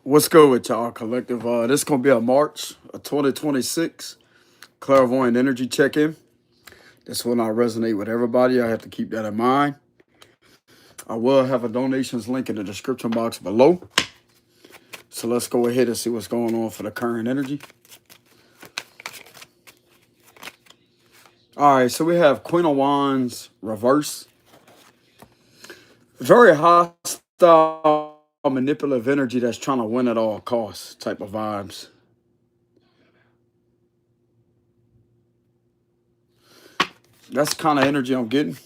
What's good with y'all, collective? This gonna be a March of 2026 clairvoyant energy check-in. This will not resonate with everybody. I have to keep that in mind. I will have a donations link in the description box below. So let's go ahead and see what's going on for the current energy. All right, so we have Queen of Wands reverse. Very hostile, manipulative energy that's trying to win at all costs type of vibes. That's the kind of energy I'm getting.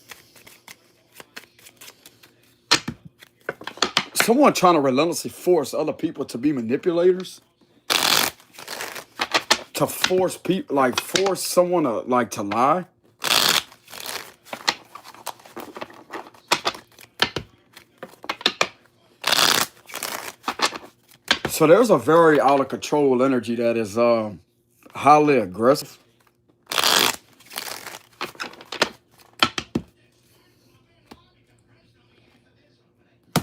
Someone trying to relentlessly force other people to be manipulators. To force people, force someone to lie. So there's a very out of control energy that is highly aggressive.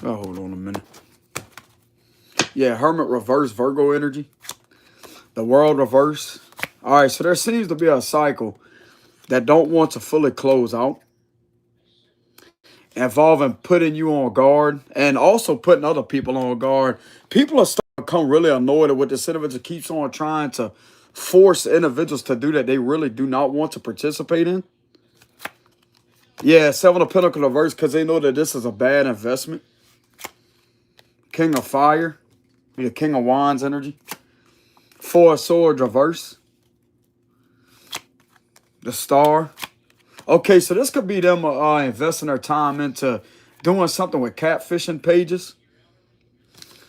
Oh, hold on a minute. Yeah, Hermit reverse Virgo energy. The World reverse. All right, so there seems to be a cycle that don't want to fully close out, involving putting you on guard and also putting other people on guard. People are starting to become really annoyed with this individual keeps on trying to force individuals to do that they really do not want to participate in. Yeah, Seven of Pentacles reverse because they know that this is a bad investment. King of Fire. The King of Wands energy. Four of Swords reverse. The Star. Okay, so this could be them investing their time into doing something with catfishing pages.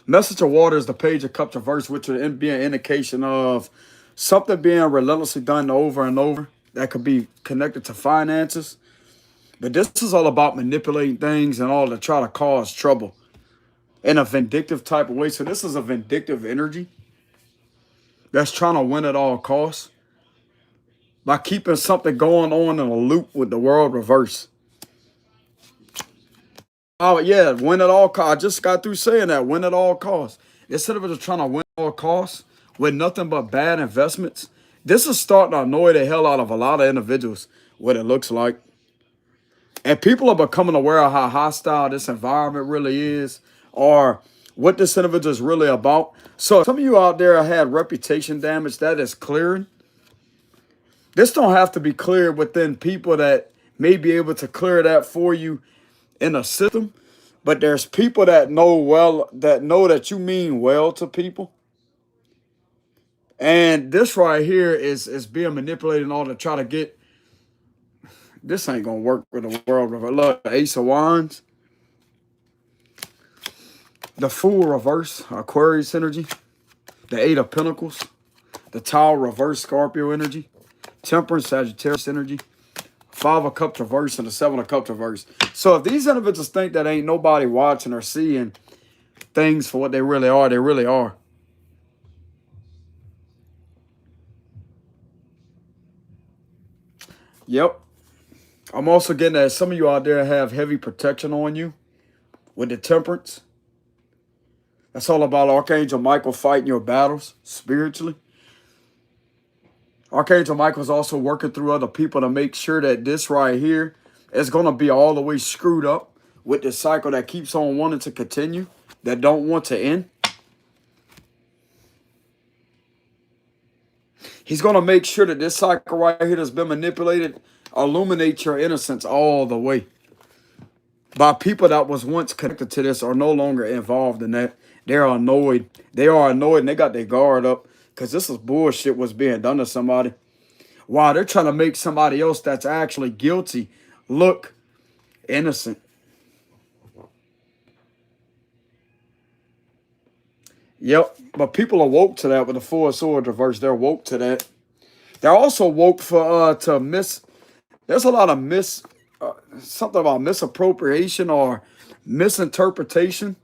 Message of Water is the Page of Cups reverse, which would be an indication of something being relentlessly done over and over. That could be connected to finances. But this is all about manipulating things and all to try to cause trouble in a vindictive type of way. So this is a vindictive energy that's trying to win at all costs by keeping something going on in a loop with the World reverse. Oh, yeah, win at all costs. I just got through saying that, win at all costs. Instead of just trying to win at all costs with nothing but bad investments, this is starting to annoy the hell out of a lot of individuals, what it looks like. And people are becoming aware of how hostile this environment really is, or what this individual is really about. So some of you out there had reputation damage that is clearing. This don't have to be cleared within people that may be able to clear that for you in a system. But there's people that know that you mean well to people. And this right here is being manipulated in order to try to get. This ain't gonna work with the World reverse. Look, the Ace of Wands. The Fool reverse, Aquarius energy. The Eight of Pentacles. The Tower reverse, Scorpio energy. Temperance, Sagittarius energy. Five of Cups reverse and the Seven of Cups reverse. So if these individuals think that ain't nobody watching or seeing things for what they really are, they really are. Yep. I'm also getting that some of you out there have heavy protection on you with the Temperance. That's all about Archangel Michael fighting your battles spiritually. Archangel Michael is also working through other people to make sure that this right here is going to be all the way screwed up with the cycle that keeps on wanting to continue, that don't want to end. He's going to make sure that this cycle right here that's been manipulated illuminates your innocence all the way. By people that was once connected to this are no longer involved in that. They're annoyed. They are annoyed and they got their guard up because this is bullshit what's being done to somebody. Wow, they're trying to make somebody else that's actually guilty look innocent. Yep, but people are woke to that with the Four of Swords reverse. They're woke to that. They're also woke for there's a lot of something about misappropriation or misinterpretation.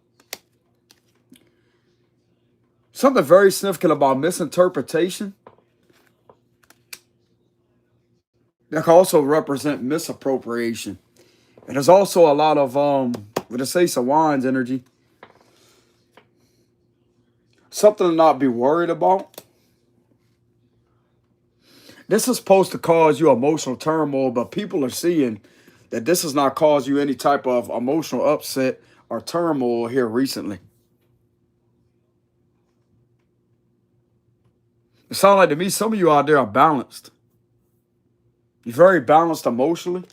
Something very significant about misinterpretation. That can also represent misappropriation. And there's also a lot of with the Ace of Wands energy. Something to not be worried about. This is supposed to cause you emotional turmoil, but people are seeing that this has not caused you any type of emotional upset or turmoil here recently. It sounds like to me some of you out there are balanced. You're very balanced emotionally.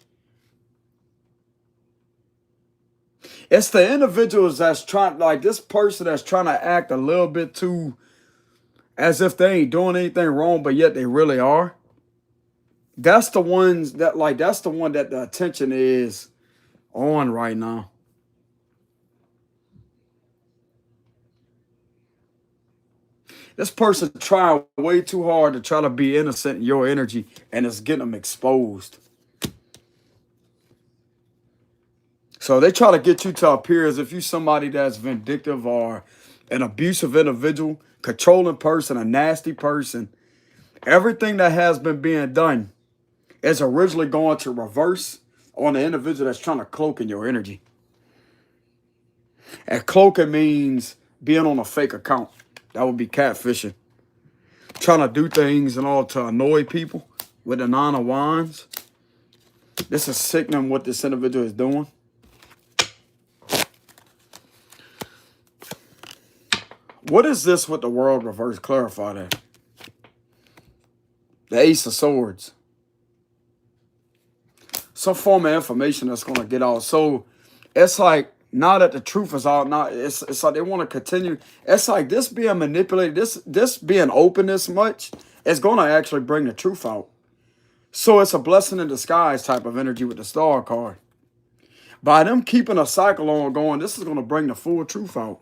It's the individuals that's trying, like this person that's trying to act a little bit too as if they ain't doing anything wrong, but yet they really are. That's the ones that, like, that's the one that the attention is on right now. This person trying way too hard to try to be innocent in your energy, and it's getting them exposed. So they try to get you to appear as if you're somebody that's vindictive or an abusive individual, controlling person, a nasty person. Everything that has been being done is originally going to reverse on the individual that's trying to cloak in your energy. And cloaking means being on a fake account. That would be catfishing. Trying to do things in order to annoy people with the Nine of Wands. This is sickening what this individual is doing. What is this with the world reverse? Clarify that. The Ace of Swords. Some form of information that's going to get out. So it's like, now that the truth is out, now it's like they want to continue. It's like this being manipulated, this being open this much, is going to actually bring the truth out. So it's a blessing in disguise type of energy with the Star card. By them keeping a cycle on going, this is going to bring the full truth out.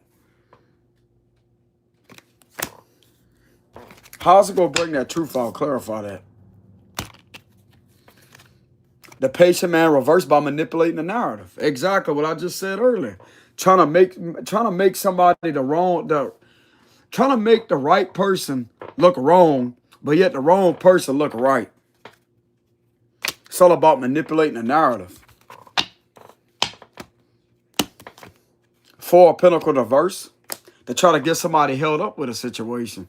How's it going to bring that truth out? Clarify that. The patient man reversed by manipulating the narrative. Exactly what I just said earlier. Trying to make somebody trying to make the right person look wrong, but yet the wrong person look right. It's all about manipulating the narrative. Four of Pentacles reverse. To try to get somebody held up with a situation.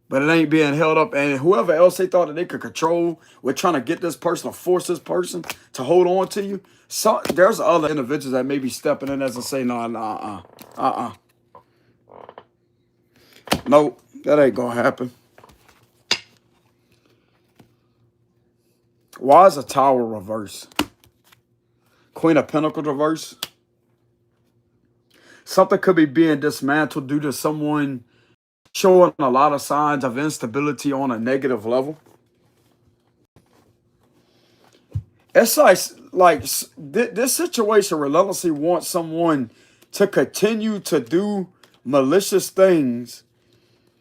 But it ain't being held up. And whoever else they thought that they could control, we're trying to get this person or force this person to hold on to you. So there's other individuals that may be stepping in as and say, no, nope, that ain't gonna happen. Why is a Tower reverse? Queen of Pentacles reverse. Something could be being dismantled due to someone showing a lot of signs of instability on a negative level. It's like this situation relentlessly wants someone to continue to do malicious things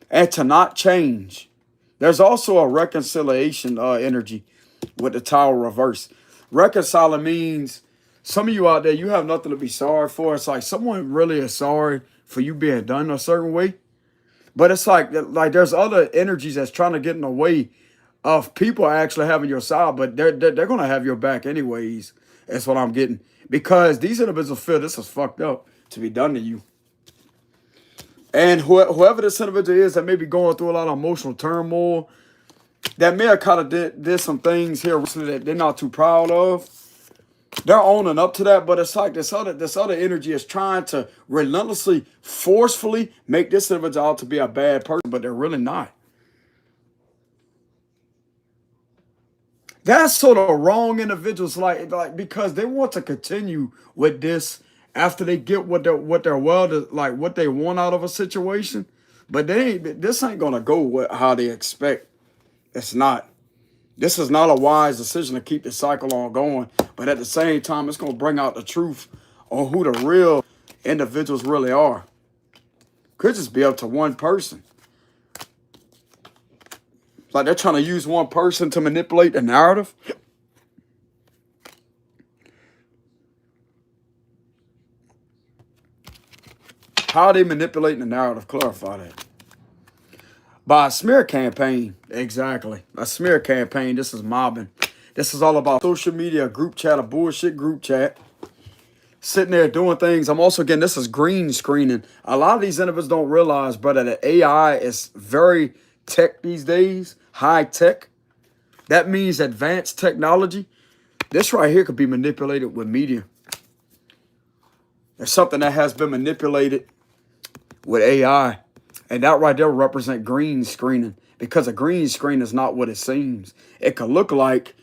and to not change. There's also a reconciliation energy with the Tower reverse. Reconciling means some of you out there, you have nothing to be sorry for. It's like someone really is sorry for you being done a certain way. But it's like there's other energies that's trying to get in the way of people actually having your side, but they're going to have your back anyways. That's what I'm getting. Because these individuals feel this is fucked up to be done to you. And whoever this individual is that may be going through a lot of emotional turmoil, that may have kind of did some things here recently that they're not too proud of. They're owning up to that, but it's like this other energy is trying to relentlessly, forcefully make this individual out to be a bad person, but they're really not. That's sort of wrong individuals, like because they want to continue with this after they get what they want out of a situation, but this ain't gonna go with how they expect. It's not. This is not a wise decision to keep the cycle on going, but at the same time, it's going to bring out the truth on who the real individuals really are. Could just be up to one person. Like they're trying to use one person to manipulate the narrative. How are they manipulating the narrative? Clarify that. By a smear campaign. Exactly. A smear campaign. This is mobbing. This is all about social media, group chat, a bullshit group chat. sitting there doing things. I'm also getting, this is green screening. A lot of these individuals don't realize, brother, that AI is very tech these days, high tech. That means advanced technology. This right here could be manipulated with media. There's something that has been manipulated with AI. And that right there will represent green screening, because a green screen is not what it seems. It could look like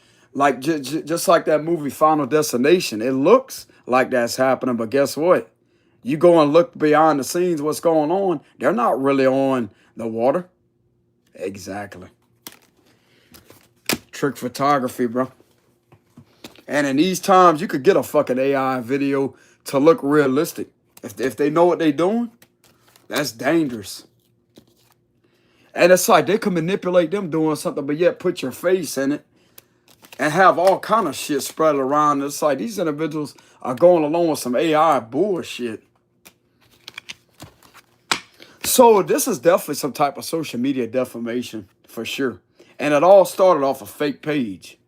just like that movie Final Destination. It looks like that's happening, but guess what? You go and look behind the scenes, what's going on, they're not really on the water. Exactly. Trick photography, bro. And in these times, you could get a fucking AI video to look realistic. If they know what they're doing, that's dangerous. And it's like they can manipulate them doing something, but yet put your face in it and have all kind of shit spread around. It's like these individuals are going along with some AI bullshit. So this is definitely some type of social media defamation for sure. And it all started off a fake page,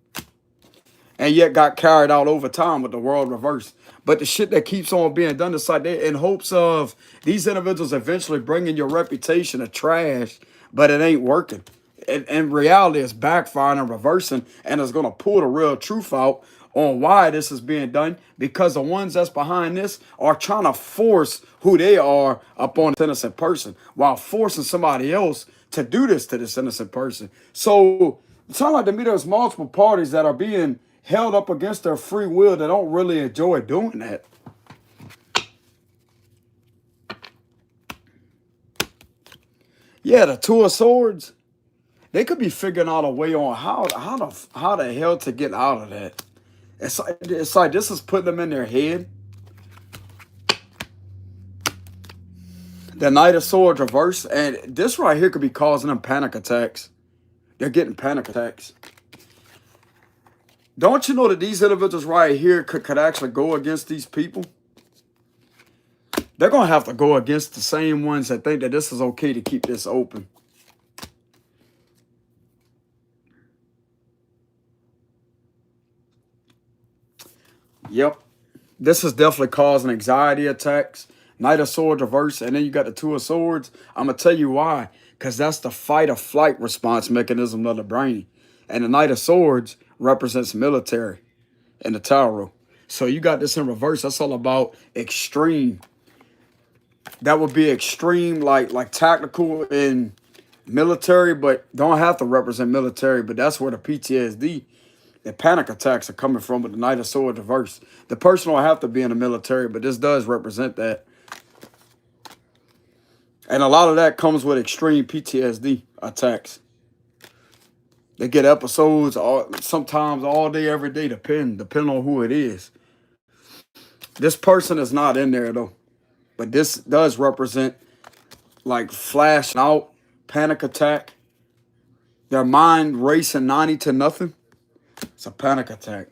and yet got carried out over time with the world reversed. But the shit that keeps on being done is like in hopes of these individuals eventually bringing your reputation to trash, but it ain't working. In reality, it's backfiring and reversing, and it's going to pull the real truth out on why this is being done, because the ones that's behind this are trying to force who they are upon this innocent person while forcing somebody else to do this to this innocent person. So it sounds like to me there's multiple parties that are being held up against their free will that don't really enjoy doing that. Yeah, the Two of Swords, they could be figuring out a way on how the hell to get out of that. It's like this is putting them in their head. The Knight of Swords reverse, and this right here could be causing them panic attacks. They're getting panic attacks. Don't you know that these individuals right here could actually go against these people? They're going to have to go against the same ones that think that this is okay to keep this open. Yep. This is definitely causing anxiety attacks. Knight of Swords reverse, and then you got the Two of Swords. I'm going to tell you why. Because that's the fight or flight response mechanism of the brain. And the Knight of Swords represents military in the tarot. So you got this in reverse. That's all about extreme. That would be extreme, like tactical and military, but don't have to represent military. But that's where the PTSD, the panic attacks are coming from with the Knight of Swords reverse. The person don't have to be in the military, but this does represent that. And a lot of that comes with extreme PTSD attacks. They get episodes sometimes all day, every day, depending on who it is. This person is not in there, though. But this does represent, like, flashing out, panic attack. Their mind racing 90 to nothing. It's a panic attack.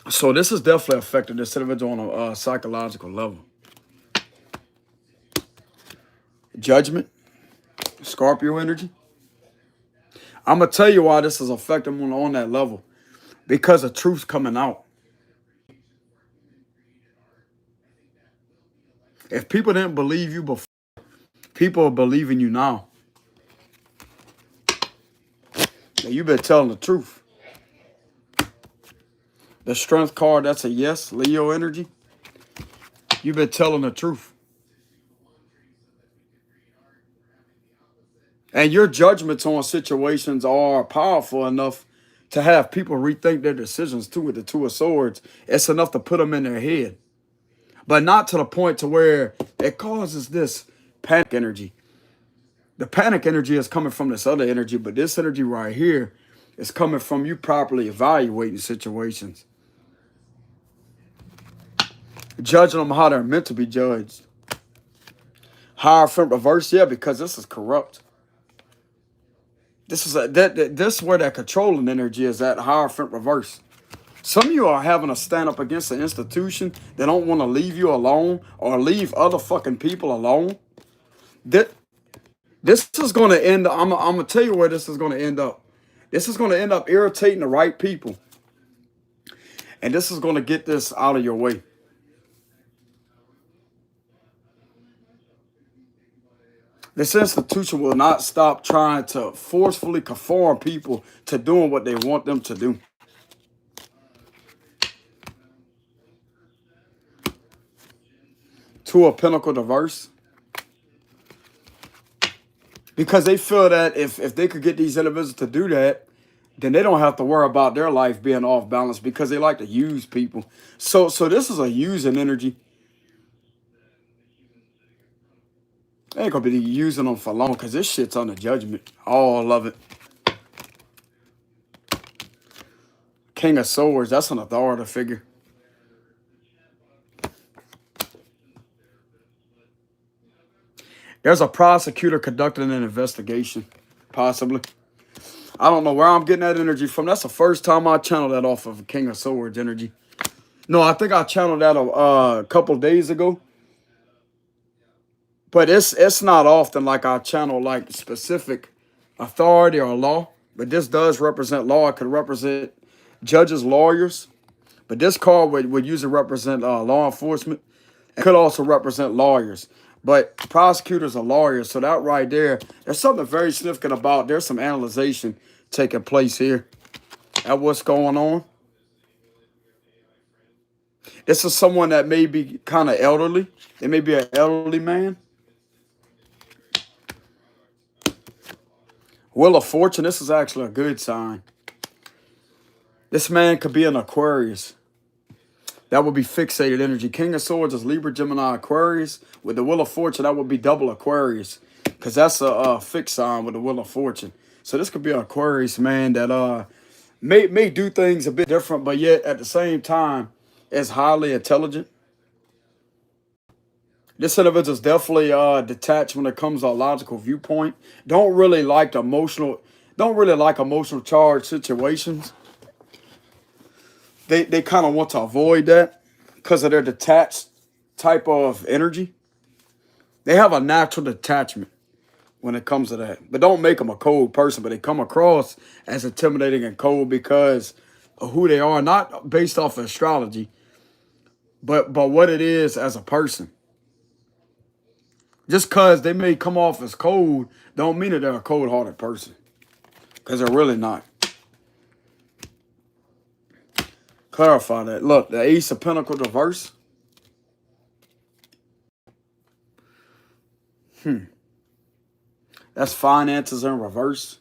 So this is definitely affecting this individual on a psychological level. Judgment. Scorpio energy. I'm going to tell you why this is affecting them on that level. Because the truth's coming out. If people didn't believe you before, people are believing you now. Now you've been telling the truth. The Strength card, that's a yes. Leo energy. You've been telling the truth. And your judgments on situations are powerful enough to have people rethink their decisions too with the Two of Swords. It's enough to put them in their head. But not to the point to where it causes this panic energy. The panic energy is coming from this other energy, but this energy right here is coming from you properly evaluating situations. Judging them how they're meant to be judged. Hierophant reverse, yeah, because this is corrupt. This is where that controlling energy is at. Hierophant reverse. Some of you are having to stand up against an institution that don't want to leave you alone or leave other fucking people alone. This is going to end up, I'm going to tell you where this is going to end up. This is going to end up irritating the right people. And this is going to get this out of your way. This institution will not stop trying to forcefully conform people to doing what they want them to do. Two of Pentacles diverse. Because they feel that if they could get these individuals to do that, then they don't have to worry about their life being off balance because they like to use people. So this is a using energy. They ain't going to be using them for long because this shit's under judgment. All of it. King of Swords, that's an authority figure. There's a prosecutor conducting an investigation, possibly. I don't know where I'm getting that energy from. That's the first time I channeled that off of King of Swords energy. No, I think I channeled that a couple days ago. But it's not often like I channel like specific authority or law. But this does represent law. It could represent judges, lawyers. But this card would usually represent law enforcement. It could also represent lawyers. But prosecutors are lawyers. So that right there, there's something very significant about. There's some analyzation taking place here at what's going on. This is someone that may be kind of elderly. They may be an elderly man. Wheel of Fortune, this is actually a good sign. This man could be an Aquarius. That would be fixated energy. King of Swords is Libra, Gemini, Aquarius. With the Wheel of Fortune, that would be double Aquarius. Because that's a fixed sign with the Wheel of Fortune. So this could be an Aquarius man that may do things a bit different, but yet at the same time is highly intelligent. This individual is definitely detached when it comes to a logical viewpoint. Don't really like emotional charged situations. They kind of want to avoid that because of their detached type of energy. They have a natural detachment when it comes to that. But don't make them a cold person, but they come across as intimidating and cold because of who they are, not based off of astrology, but what it is as a person. Just because they may come off as cold, don't mean that they're a cold-hearted person. Because they're really not. Clarify that. Look, the Ace of Pentacles reverse. That's finances in reverse.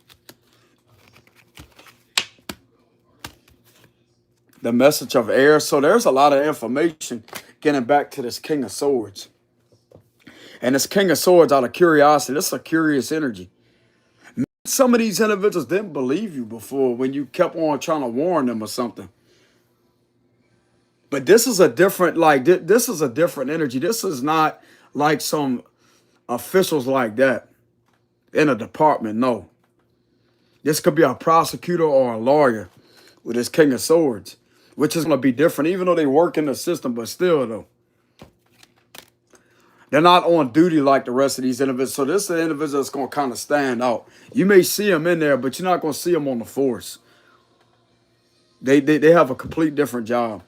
The message of air. So there's a lot of information getting back to this King of Swords. And this King of Swords, out of curiosity, this is a curious energy. Some of these individuals didn't believe you before when you kept on trying to warn them or something. But this is a different, this is a different energy. This is not like some officials like that in a department, no. This could be a prosecutor or a lawyer with this King of Swords, which is going to be different, even though they work in the system, but still, though. They're not on duty like the rest of these individuals. So this is the individual that's going to kind of stand out. You may see them in there, but you're not going to see them on the force. They have a complete different job.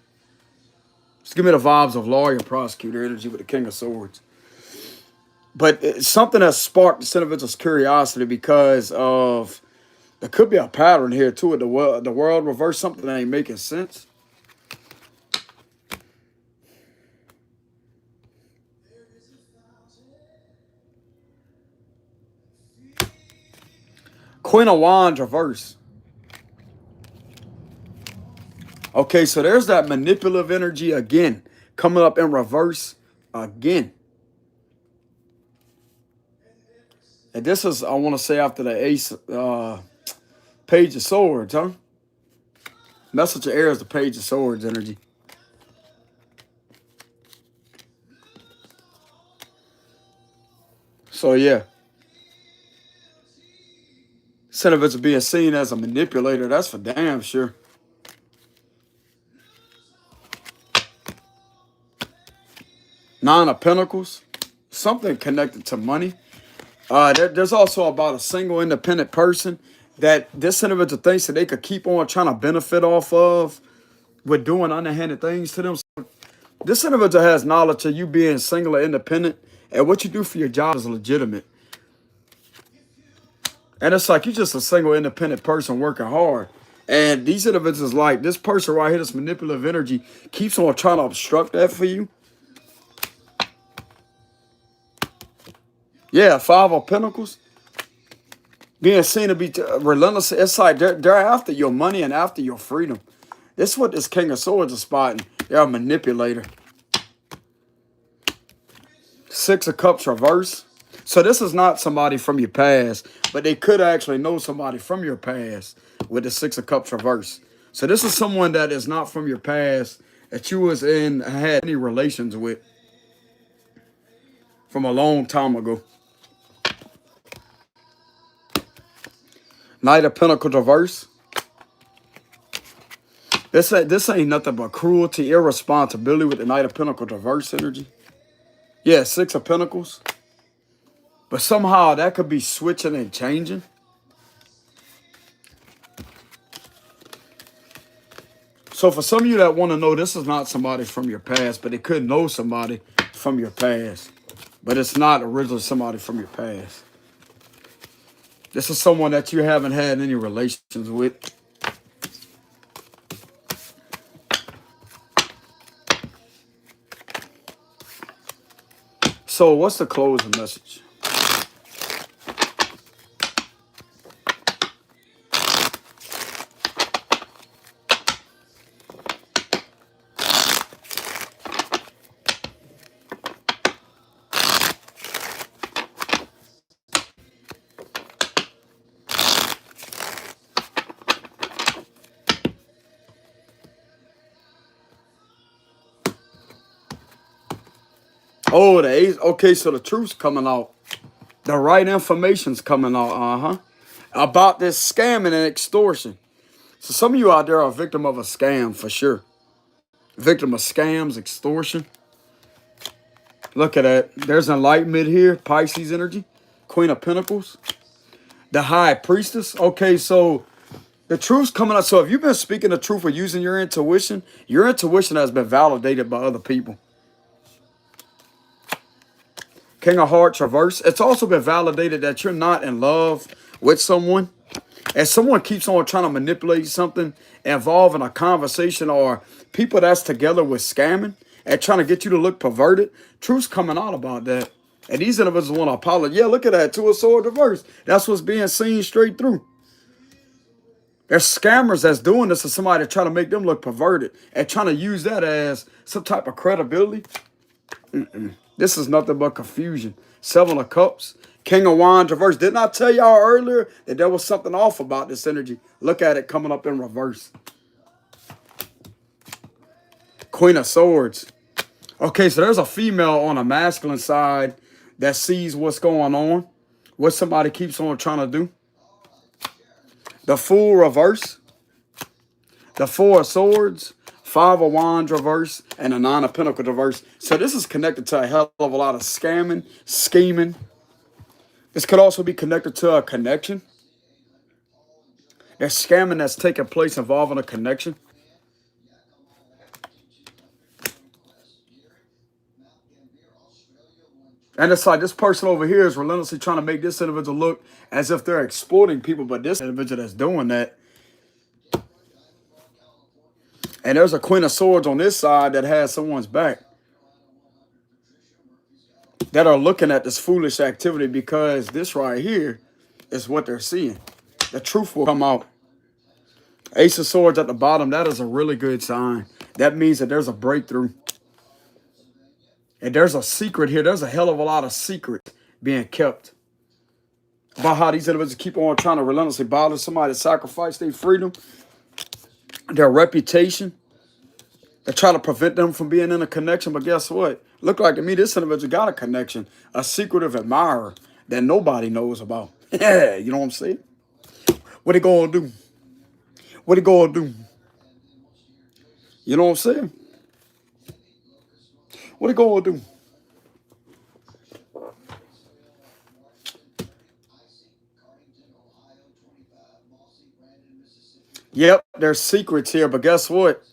Just give me the vibes of lawyer, prosecutor energy with the King of Swords. But it's something that sparked this individual's curiosity because of, there could be a pattern here too. The world reverse, something that ain't making sense. Queen of Wands reverse. Okay, so there's that manipulative energy again, coming up in reverse again. And this is, I want to say, after the Ace, Page of Swords, huh? Message of air is the Page of Swords energy. So, yeah. Instead of it being seen as a manipulator, that's for damn sure. Nine of Pentacles. Something connected to money. There's also about a single independent person that this individual thinks that they could keep on trying to benefit off of with doing underhanded things to them. So this individual has knowledge of you being single or independent, and what you do for your job is legitimate. And it's like you're just a single independent person working hard. And these individuals, like this person right here, this manipulative energy, keeps on trying to obstruct that for you. Yeah, Five of Pentacles. Being seen to be relentless. It's like they're after your money and after your freedom. This is what this King of Swords is spotting. They're a manipulator. Six of Cups reverse. So this is not somebody from your past, but they could actually know somebody from your past with the Six of Cups reverse. So this is someone that is not from your past that you was in, had any relations with from a long time ago. Knight of Pentacles reverse. This ain't nothing but cruelty, irresponsibility with the Knight of Pentacles reverse energy. Yeah, Six of Pentacles. But somehow that could be switching and changing. So for some of you that want to know, this is not somebody from your past, but they could know somebody from your past. But it's not originally somebody from your past. This is someone that you haven't had any relations with. So what's the closing message? Oh, the Ace. Okay, so the truth's coming out. The right information's coming out, about this scamming and extortion. So some of you out there are a victim of a scam for sure. Victim of scams, extortion. Look at that. There's enlightenment here. Pisces energy. Queen of Pentacles. The High Priestess. Okay, so the truth's coming out. So if you've been speaking the truth or using your intuition has been validated by other people. King of Hearts reverse. It's also been validated that you're not in love with someone. And someone keeps on trying to manipulate something, involve in a conversation, or people that's together with scamming and trying to get you to look perverted. Truth's coming out about that. And these individuals want to apologize. Yeah, look at that. Two of Swords reverse. That's what's being seen straight through. There's scammers that's doing this to somebody trying to make them look perverted and trying to use that as some type of credibility. This is nothing but confusion. Seven of Cups. King of Wands reverse. Didn't I tell y'all earlier that there was something off about this energy? Look at it coming up in reverse. Queen of Swords. Okay, so there's a female on a masculine side that sees what's going on, what somebody keeps on trying to do. The Fool reverse. The Four of Swords. Five of Wands reverse. And the Nine of Pentacles reverse. So this is connected to a hell of a lot of scamming, scheming. This could also be connected to a connection. There's scamming that's taking place involving a connection. And it's like this person over here is relentlessly trying to make this individual look as if they're exploiting people, but this individual that's doing that. And there's a Queen of Swords on this side that has someone's back, that are looking at this foolish activity because this right here is what they're seeing. The truth will come out. Ace of Swords at the bottom, that is a really good sign. That means that there's a breakthrough. And there's a secret here. There's a hell of a lot of secrets being kept about how these individuals keep on trying to relentlessly bother somebody to sacrifice their freedom, their reputation. They try to prevent them from being in a connection. But guess what? Look like to me, this individual got a connection, a secretive admirer that nobody knows about. Yeah, you know what I'm saying? What they gonna do? What they gonna do? You know what I'm saying? What they gonna do? Yep, there's secrets here, but guess what?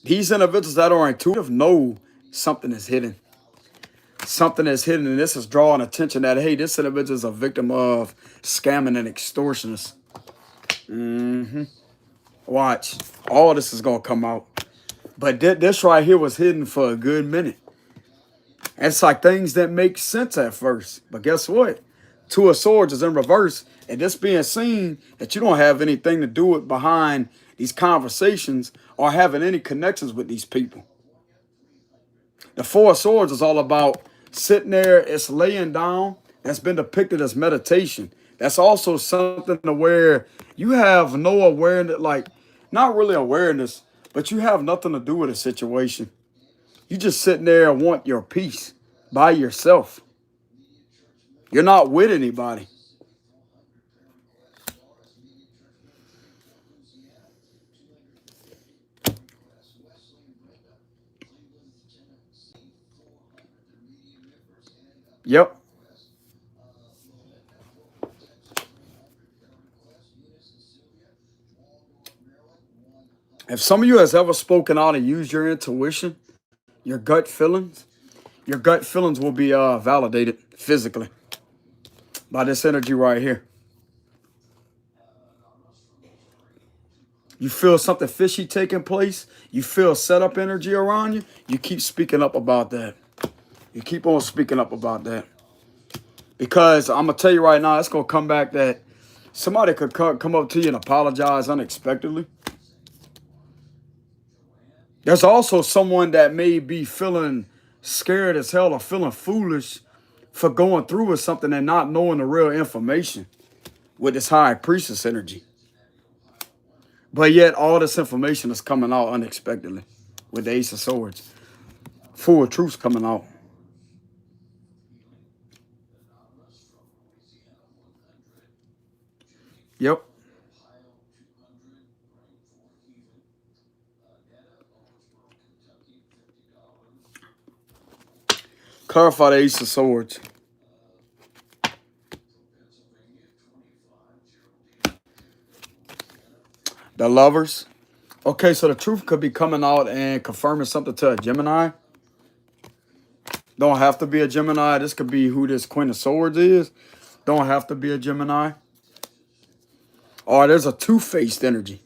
These individuals that are intuitive know something is hidden. Something is hidden, and this is drawing attention that, hey, this individual is a victim of scamming and extortionists. Watch. All this is going to come out. But this right here was hidden for a good minute. And it's like things that make sense at first. But guess what? Two of Swords is in reverse. And this being seen that you don't have anything to do with behind these conversations or having any connections with these people. The Four of Swords is all about sitting there. It's laying down. That's been depicted as meditation. That's also something to where you have no awareness, like not really awareness, but you have nothing to do with a situation. You just sitting there and want your peace by yourself. You're not with anybody. Yep. If some of you has ever spoken out and used your intuition, your gut feelings will be validated physically by this energy right here. You feel something fishy taking place. You feel setup energy around you. You keep speaking up about that. You keep on speaking up about that. Because I'm going to tell you right now, it's going to come back that somebody could come up to you and apologize unexpectedly. There's also someone that may be feeling scared as hell or feeling foolish for going through with something and not knowing the real information with this high priestess energy. But yet all this information is coming out unexpectedly with the Ace of Swords. Full of truths coming out. Yep. Clarify the Ace of Swords. The Lovers. Okay, so the truth could be coming out and confirming something to a Gemini. Don't have to be a Gemini. This could be who this Queen of Swords is. Don't have to be a Gemini. Or there's a two-faced energy.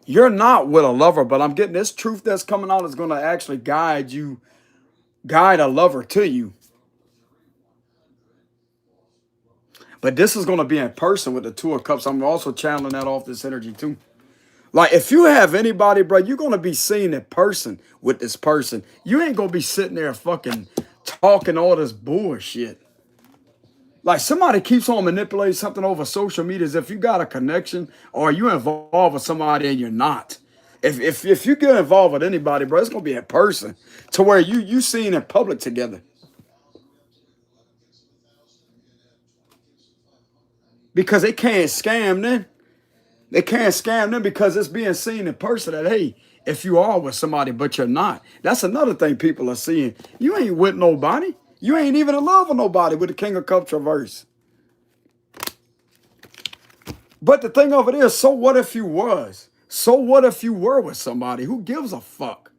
You're not with a lover, but I'm getting this truth that's coming out is going to actually guide a lover to you. But this is going to be in person with the Two of Cups. I'm also channeling that off this energy too. Like, if you have anybody, bro, you're going to be seen in person with this person. You ain't going to be sitting there fucking talking all this bullshit. Like, somebody keeps on manipulating something over social media as if you got a connection or you involved with somebody and you're not. If you get involved with anybody, bro, it's going to be in person to where you seen in public together. Because they can't scam then. They can't scam them because it's being seen in person that, hey, if you are with somebody but you're not. That's another thing people are seeing. You ain't with nobody. You ain't even in love with nobody with the King of Cups reverse. But the thing of it is, so what if you was? So what if you were with somebody? Who gives a fuck?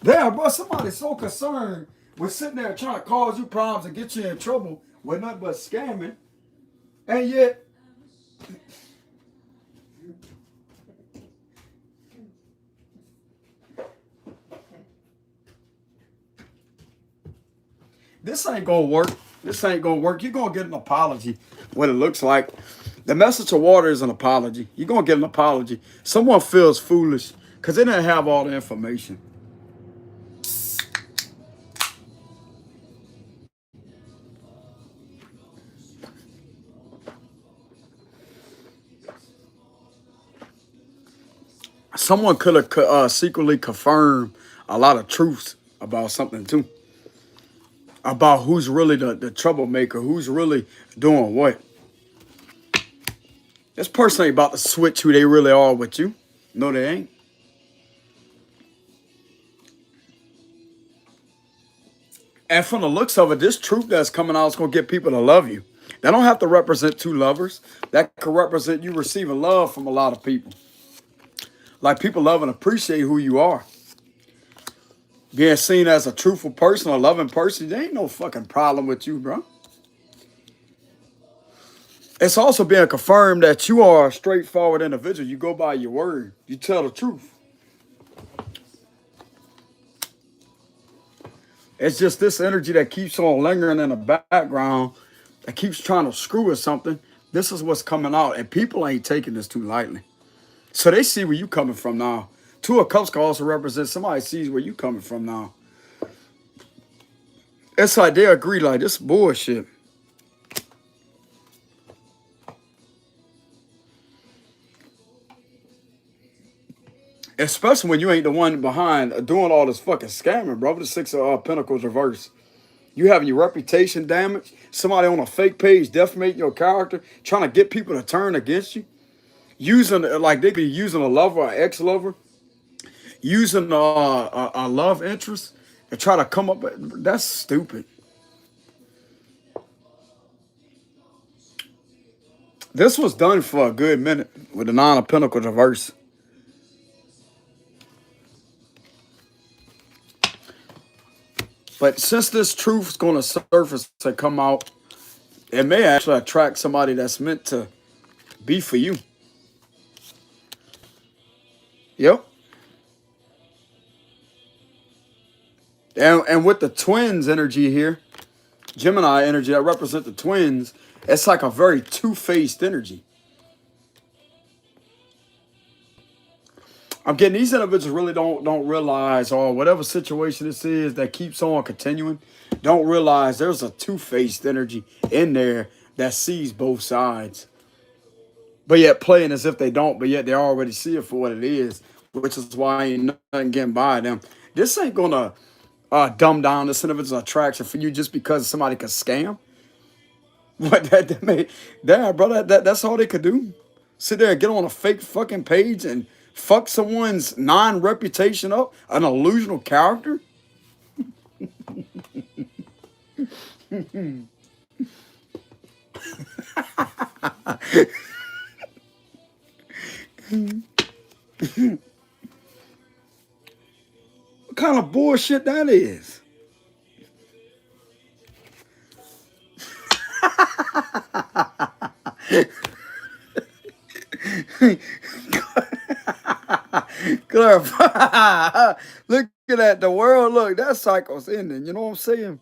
There, bro, somebody's so concerned with sitting there trying to cause you problems and get you in trouble with nothing but scamming. And yet, this ain't gonna work. This ain't gonna work. You're gonna get an apology. What it looks like. The message of water is an apology. You're gonna get an apology. Someone feels foolish because they didn't have all the information. Someone could have secretly confirmed a lot of truths about something too. About who's really the troublemaker, who's really doing what. This person ain't about to switch who they really are with you. No, they ain't. And from the looks of it, this truth that's coming out is going to get people to love you. That don't have to represent two lovers. That could represent you receiving love from a lot of people. Like people love and appreciate who you are. Being seen as a truthful person, a loving person, there ain't no fucking problem with you, bro. It's also being confirmed that you are a straightforward individual. You go by your word. You tell the truth. It's just this energy that keeps on lingering in the background, that keeps trying to screw with something. This is what's coming out, and people ain't taking this too lightly. So they see where you coming from now. Two of Cups can also represent somebody sees where you coming from now. It's like they agree like this bullshit. Especially when you ain't the one behind doing all this fucking scamming, bro. The Six of Pentacles reverse. You having your reputation damaged. Somebody on a fake page defamating your character, trying to get people to turn against you. Using, like they be using a lover or ex-lover. Using a love interest and try to come up with, that's stupid. This was done for a good minute with the Nine of Pentacles reverse. But since this truth is going to surface and come out, it may actually attract somebody that's meant to be for you. Yep. And with the twins energy here, Gemini energy that represent the twins, it's like a very two-faced energy. I'm getting these individuals really don't realize, or whatever situation this is that keeps on continuing, don't realize there's a two-faced energy in there that sees both sides. But yet playing as if they don't, but yet they already see it for what it is, which is why ain't nothing getting by them. This ain't gonna dumb down this individual's attraction for you just because somebody could scam. What that made, damn, bro, that's all they could do. Sit there and get on a fake fucking page and fuck someone's non-reputation up, an illusional character. What kind of bullshit that is? Clarify. Look at that. The world, look, that cycle's ending. You know what I'm saying?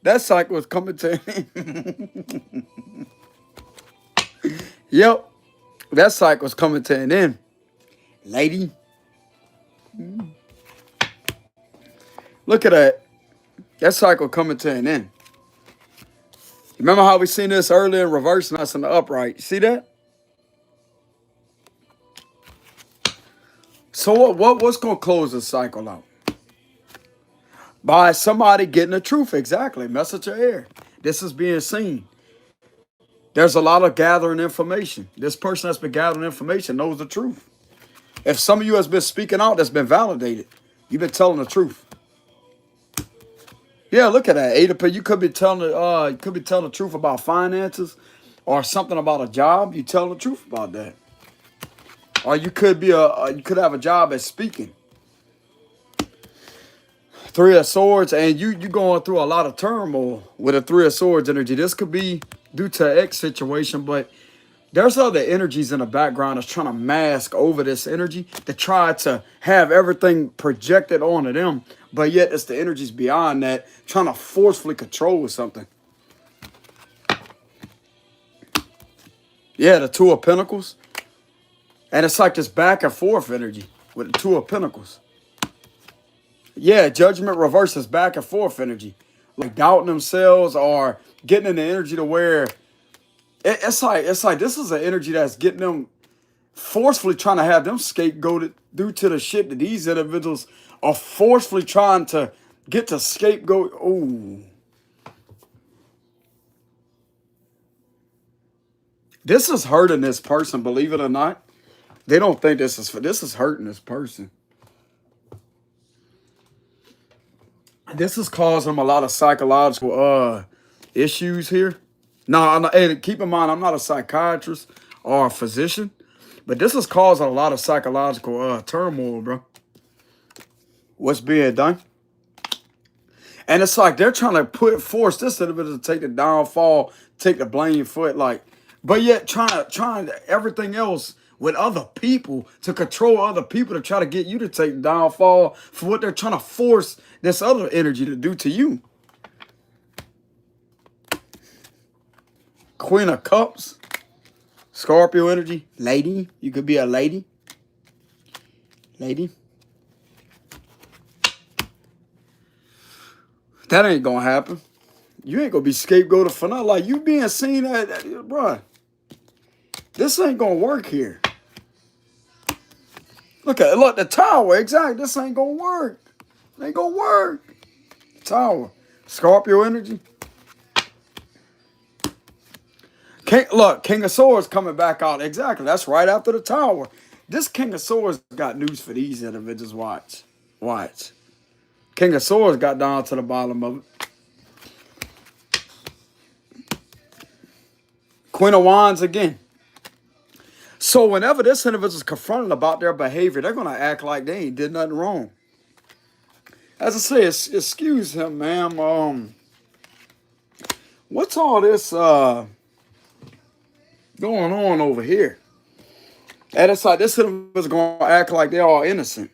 That cycle is coming to an end. Yep. That cycle's coming to an end. Lady. Look at that. That cycle coming to an end. Remember how we seen this earlier in reverse and us in the upright? See that? So what's gonna close this cycle out? By somebody getting the truth. Exactly. Message of air. This is being seen. There's a lot of gathering information. This person that's been gathering information knows the truth. If some of you has been speaking out, that's been validated. You've been telling the truth. Yeah, look at that. Ada, you could be telling the truth about finances or something about a job. You telling the truth about that. Or you could be you could have a job as speaking. Three of Swords, and you going through a lot of turmoil with a Three of Swords energy. This could be due to an X situation, but there's other energies in the background that's trying to mask over this energy to try to have everything projected onto them, but yet it's the energies beyond that trying to forcefully control something. Yeah, the Two of Pentacles. And it's like this back and forth energy with the Two of Pentacles. Yeah, Judgment reverses back and forth energy. Like doubting themselves or getting in the energy to where it's like this is an energy that's getting them forcefully trying to have them scapegoated due to the shit that these individuals are forcefully trying to get to scapegoat. Ooh. This is hurting this person, believe it or not. They don't think this is hurting this person. This is causing them a lot of psychological issues here. Now, hey, keep in mind, I'm not a psychiatrist or a physician, but this is causing a lot of psychological turmoil, bro. What's being done? And it's like they're trying to force this individual to take the downfall, take the blame for it, like, but yet trying everything else with other people to control other people to try to get you to take the downfall for what they're trying to force this other energy to do to you. Queen of Cups, Scorpio energy, lady. You could be a lady. Lady. That ain't gonna happen. You ain't gonna be scapegoated for nothing. Like, you being seen bruh. This ain't gonna work here. Look the tower. Exactly. This ain't gonna work. It ain't gonna work. Tower. Scorpio energy. King of Swords coming back out. Exactly. That's right after the tower. This King of Swords got news for these individuals. Watch. Watch. King of Swords got down to the bottom of it. Queen of Wands again. So whenever this individual is confronted about their behavior, they're going to act like they ain't did nothing wrong. As I say, excuse him, ma'am. What's all this going on over here? And it's like this individual is going to act like they're all innocent.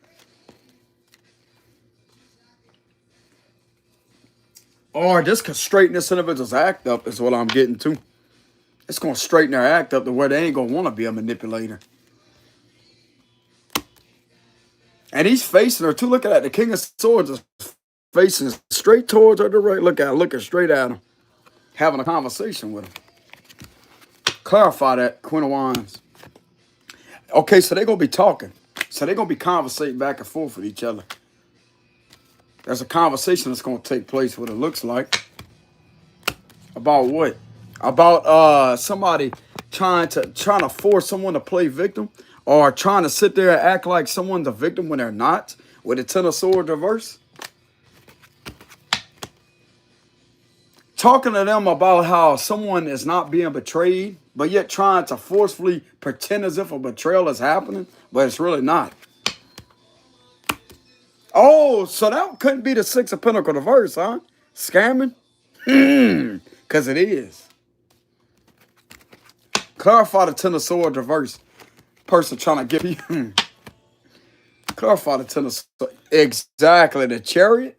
Or this could straighten this individual's act up is what I'm getting to. It's going to straighten their act up to where they ain't going to want to be a manipulator. And he's facing her too. Look at that. The King of Swords is facing straight towards her, looking straight at him. Having a conversation with him. Clarify that, Queen of Wands. Okay, so they're going to be talking. So they're going to be conversating back and forth with each other. There's a conversation that's going to take place, what it looks like. About what? About somebody trying to force someone to play victim, or trying to sit there and act like someone's a victim when they're not, with the Ten of Swords reverse. Talking to them about how someone is not being betrayed, but yet trying to forcefully pretend as if a betrayal is happening, but it's really not. Oh, so that couldn't be the Six of Pentacles reverse, huh? Scamming? Because it is. Clarify the Ten of Swords reverse. Person trying to get you. Clarify the Ten of Swords. Exactly. The Chariot.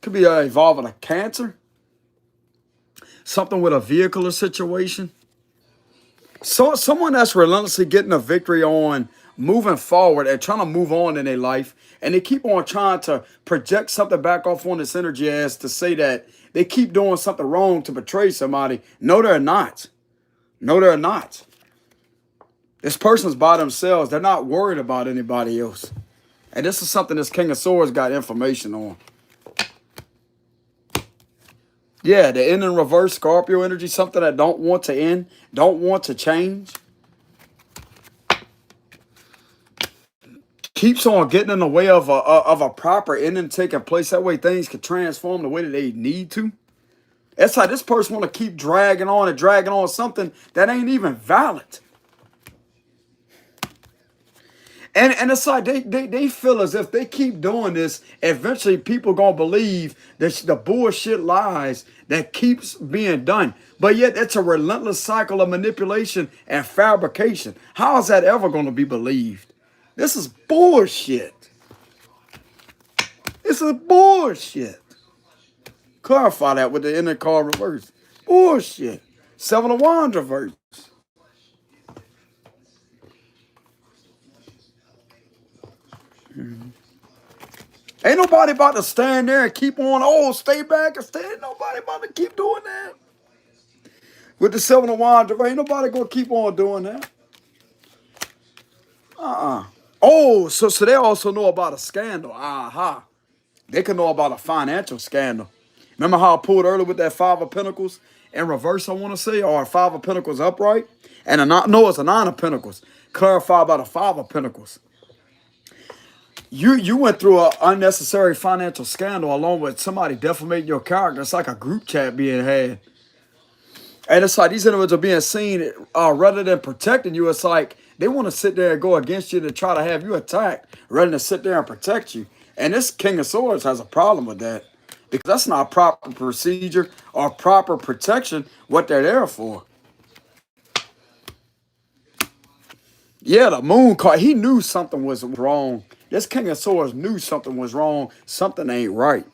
Could be involving a cancer. Something with a vehicular situation. So someone that's relentlessly getting a victory on moving forward and trying to move on in their life. And they keep on trying to project something back off on this energy as to say that they keep doing something wrong to betray somebody. No, they're not. No, they're not. This person's by themselves. They're not worried about anybody else. And this is something this King of Swords got information on. Yeah, the end in reverse, Scorpio energy, something that don't want to end, don't want to change. Keeps on getting in the way of a proper ending taking place. That way things can transform the way that they need to. It's like this person want to keep dragging on something that ain't even valid. And it's like they feel as if they keep doing this, eventually people going to believe that the bullshit lies that keeps being done. But yet it's a relentless cycle of manipulation and fabrication. How is that ever going to be believed? This is bullshit. This is bullshit. Clarify that with the inner card reverse. Bullshit. Seven of Wands reverse. Ain't nobody about to stand there and keep on, stay back and stay. Ain't nobody about to keep doing that. With the Seven of Wands, ain't nobody going to keep on doing that. Oh, so they also know about a scandal. Aha. They can know about a financial scandal. Remember how I pulled earlier with that Five of Pentacles in reverse, I want to say, or Five of Pentacles upright? And it's a Nine of Pentacles. Clarify about a Five of Pentacles. You went through an unnecessary financial scandal along with somebody defamating your character. It's like a group chat being had. And it's like these individuals are being seen rather than protecting you. It's like they want to sit there and go against you to try to have you attacked rather than sit there and protect you. And this King of Swords has a problem with that because that's not proper procedure or proper protection what they're there for. Yeah, the Moon card, he knew something was wrong. This King of Swords knew something was wrong. Something ain't right.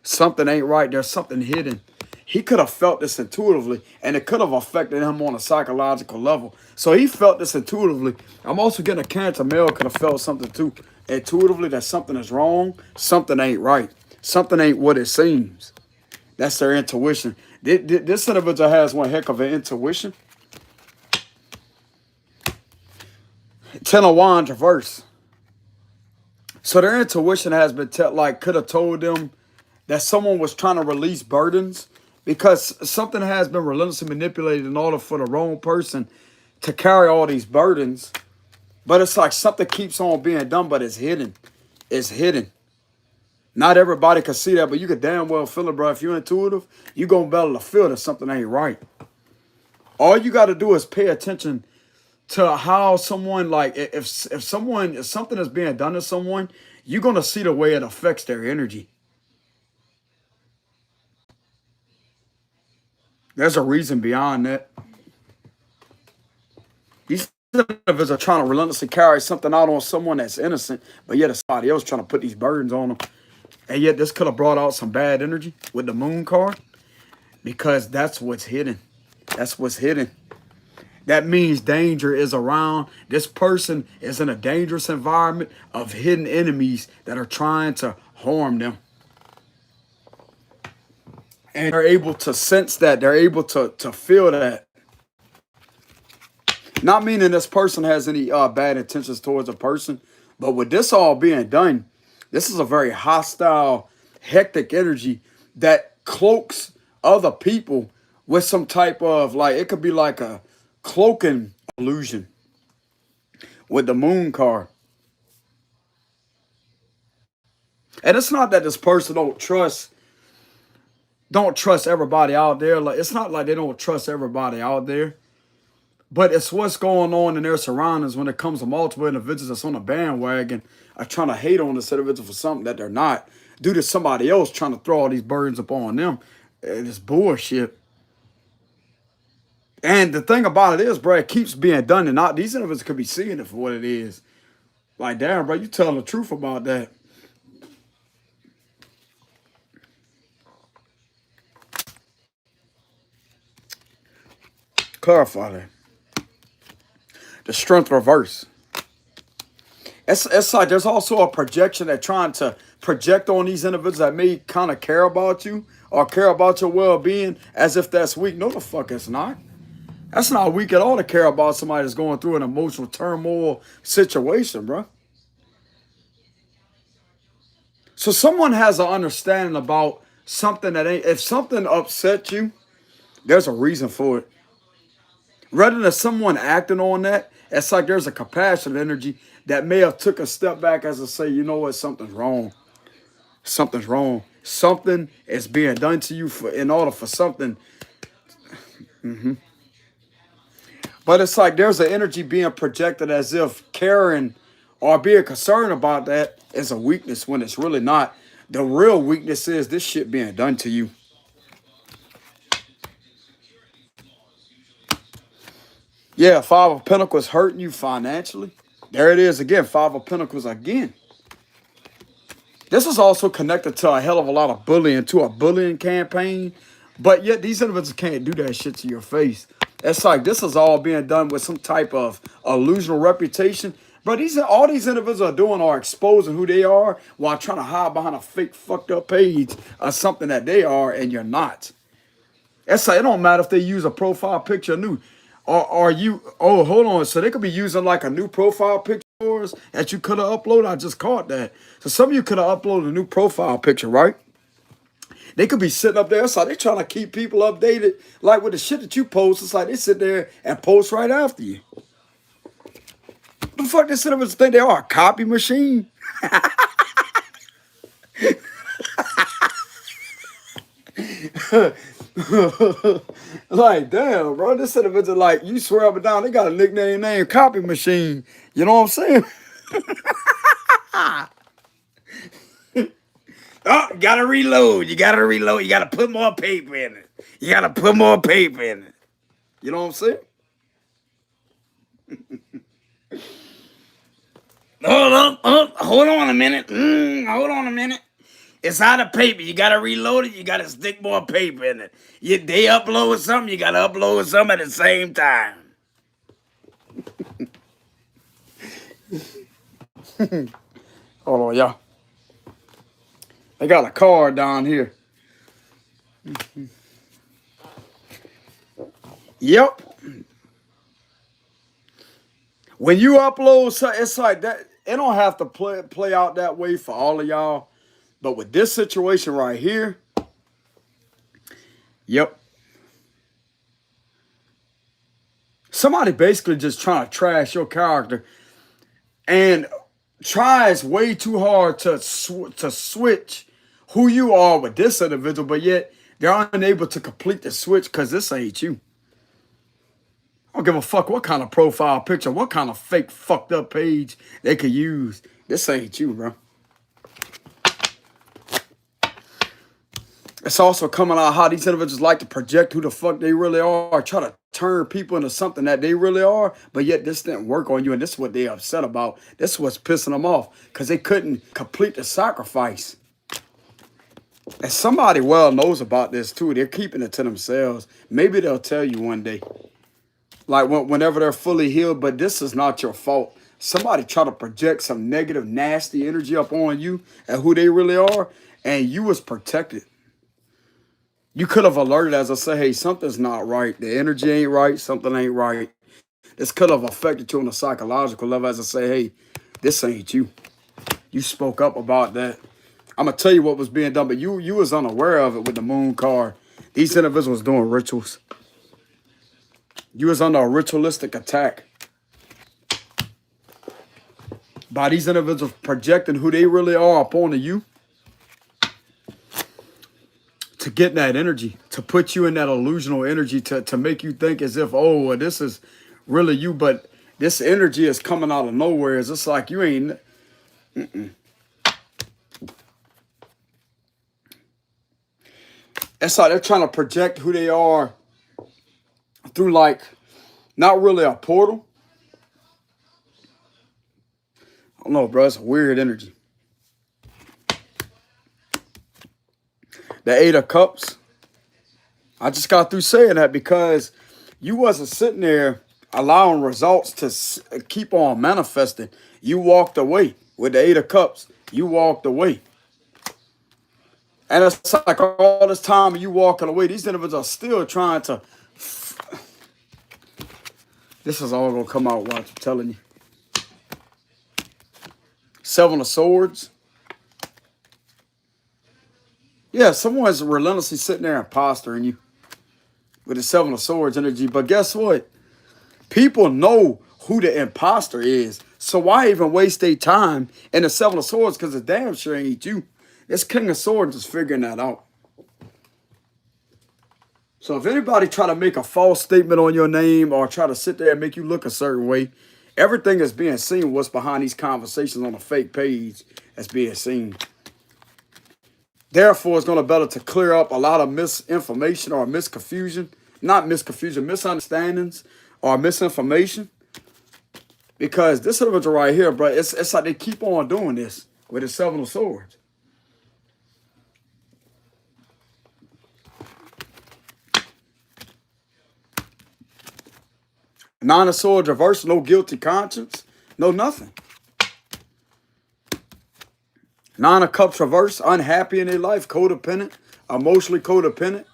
Something ain't right. There's something hidden. He could have felt this intuitively, and it could have affected him on a psychological level. So he felt this intuitively. I'm also getting a Cancer male could have felt something too intuitively that something is wrong, something ain't right, something ain't what it seems. That's their intuition. This individual has one heck of an intuition. Ten of Wands reverse. So their intuition has been could have told them that someone was trying to release burdens because something has been relentlessly manipulated in order for the wrong person to carry all these burdens. But it's like something keeps on being done, but it's hidden. It's hidden. Not everybody can see that, but you can damn well feel it, bro. If you're intuitive, you're going to be able to feel that something ain't right. All you got to do is pay attention to how someone, like, if something is being done to someone, you're going to see the way it affects their energy. There's a reason beyond that. These individuals are trying to relentlessly carry something out on someone that's innocent, but yet it's somebody else trying to put these burdens on them. And yet this could have brought out some bad energy with the Moon card because that's what's hidden. That's what's hidden. That means danger is around. This person is in a dangerous environment of hidden enemies that are trying to harm them. And they're able to sense that. They're able to feel that. Not meaning this person has any bad intentions towards a person, but with this all being done, this is a very hostile, hectic energy that cloaks other people with some type of, like, it could be like a cloaking illusion with the Moon card. And it's not that this person don't trust everybody out there. Like, it's not like they don't trust everybody out there. But it's what's going on in their surroundings when it comes to multiple individuals that's on a bandwagon are trying to hate on this individual for something that they're not, due to somebody else trying to throw all these burdens upon them. It's bullshit. And the thing about it is, bro, it keeps being done, and not these individuals could be seeing it for what it is. Like, damn, bro, you telling the truth about that. Clarify that. The Strength reverse. It's like there's also a projection that trying to project on these individuals that may kind of care about you or care about your well-being as if that's weak. No, the fuck it's not. That's not weak at all to care about somebody that's going through an emotional turmoil situation, bro. So someone has an understanding about something that ain't, if something upsets you, there's a reason for it. Rather than someone acting on that, it's like there's a compassionate energy that may have took a step back as to say, you know what, something's wrong. Something's wrong. Something is being done to you in order for something. But it's like there's an energy being projected as if caring or being concerned about that is a weakness when it's really not. The real weakness is this shit being done to you. Yeah, Five of Pentacles hurting you financially. There it is again, Five of Pentacles again. This is also connected to a hell of a lot of bullying, to a bullying campaign. But yet these individuals can't do that shit to your face. It's like this is all being done with some type of illusional reputation. But all these individuals are doing are exposing who they are while trying to hide behind a fake fucked up page of something that they are and you're not. It's like it don't matter if they use a profile picture new. Or are you, oh, hold on. So they could be using like a new profile picture that you could have uploaded. I just caught that. So some of you could have uploaded a new profile picture, right? They could be sitting up there. So they trying to keep people updated. Like with the shit that you post, it's like they sit there and post right after you. What the fuck they sit up and think they are a copy machine? Like, damn, bro, this individual, like, you swear up and down, they got a nickname named Copy Machine. You know what I'm saying? Oh, you gotta reload. You gotta reload. You gotta put more paper in it. You gotta put more paper in it. You know what I'm saying? Hold on a minute. Hold on a minute. It's out of paper. You gotta reload it. You gotta stick more paper in it. They upload something. You gotta upload something at the same time. Hold on, y'all. They got a card down here. Yep. When you upload something, it's like that. It don't have to play out that way for all of y'all. But with this situation right here, yep. Somebody basically just trying to trash your character and tries way too hard to switch who you are with this individual, but yet they're unable to complete the switch because this ain't you. I don't give a fuck what kind of profile picture, what kind of fake fucked up page they could use. This ain't you, bro. It's also coming out how these individuals like to project who the fuck they really are, try to turn people into something that they really are, but yet this didn't work on you, and this is what they upset about. This is what's pissing them off, because they couldn't complete the sacrifice. And somebody well knows about this too. They're keeping it to themselves. Maybe they'll tell you one day. Like whenever they're fully healed, but this is not your fault. Somebody try to project some negative, nasty energy up on you and who they really are, and you was protected. You could have alerted as I say, hey, something's not right. The energy ain't right. Something ain't right. This could have affected you on a psychological level as I say, hey, this ain't you. You spoke up about that. I'm going to tell you what was being done, but you was unaware of it with the moon card. These individuals doing rituals. You was under a ritualistic attack by these individuals projecting who they really are upon you to get that energy, to put you in that illusional energy, to make you think as if, oh, well, this is really you, but this energy is coming out of nowhere. It's just like you ain't. It's like they're trying to project who they are through like not really a portal. I don't know, bro. It's a weird energy. The Eight of Cups. I just got through saying that because you wasn't sitting there allowing results to keep on manifesting. You walked away with the Eight of Cups. You walked away. And it's like all this time you walking away, these individuals are still trying to. This is all going to come out, watch, I'm telling you. Seven of Swords. Yeah, someone's relentlessly sitting there impostering you with the Seven of Swords energy. But guess what? People know who the imposter is. So why even waste their time in the Seven of Swords? Because it damn sure ain't you. This King of Swords is figuring that out. So if anybody try to make a false statement on your name or try to sit there and make you look a certain way, everything is being seen. What's behind these conversations on a fake page that's being seen. Therefore, it's going to be better to clear up a lot of misinformation or misconfusion. Not misconfusion, misunderstandings or misinformation. Because this individual right here, bro, it's like they keep on doing this with the Seven of Swords. Nine of Swords reverse, no guilty conscience, no nothing. Nine of Cups reverse, unhappy in their life, codependent, emotionally codependent.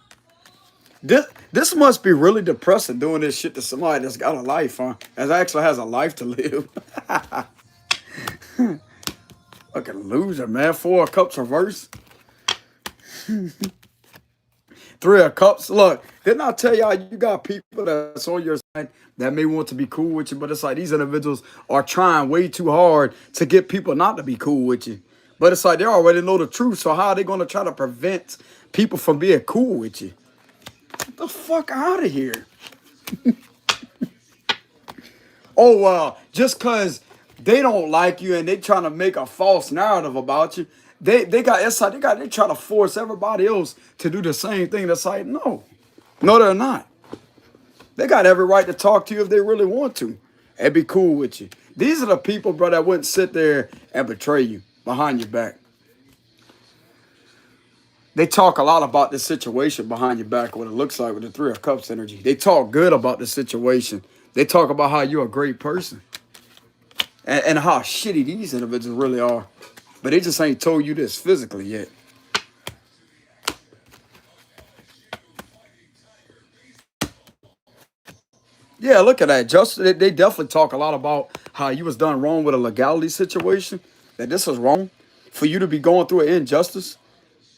This must be really depressing doing this shit to somebody that's got a life, huh? That actually has a life to live. Fucking loser, man. Four of Cups reverse. Three of Cups. Look, didn't I tell y'all you got people that's on your side that may want to be cool with you, but it's like these individuals are trying way too hard to get people not to be cool with you. But it's like they already know the truth, so how are they going to try to prevent people from being cool with you? Get the fuck out of here. Oh, well, just because they don't like you and they trying to make a false narrative about you, they got inside, they try to force everybody else to do the same thing. That's like, no, they're not. They got every right to talk to you if they really want to and be cool with you. These are the people, bro, that wouldn't sit there and betray you behind your back. They talk a lot about this situation behind your back, what it looks like with the Three of Cups energy. They talk good about the situation. They talk about how you're a great person and how shitty these individuals really are. But they just ain't told you this physically yet. Yeah, look at that. They definitely talk a lot about how you was done wrong with a legality situation, that this is wrong. For you to be going through an injustice,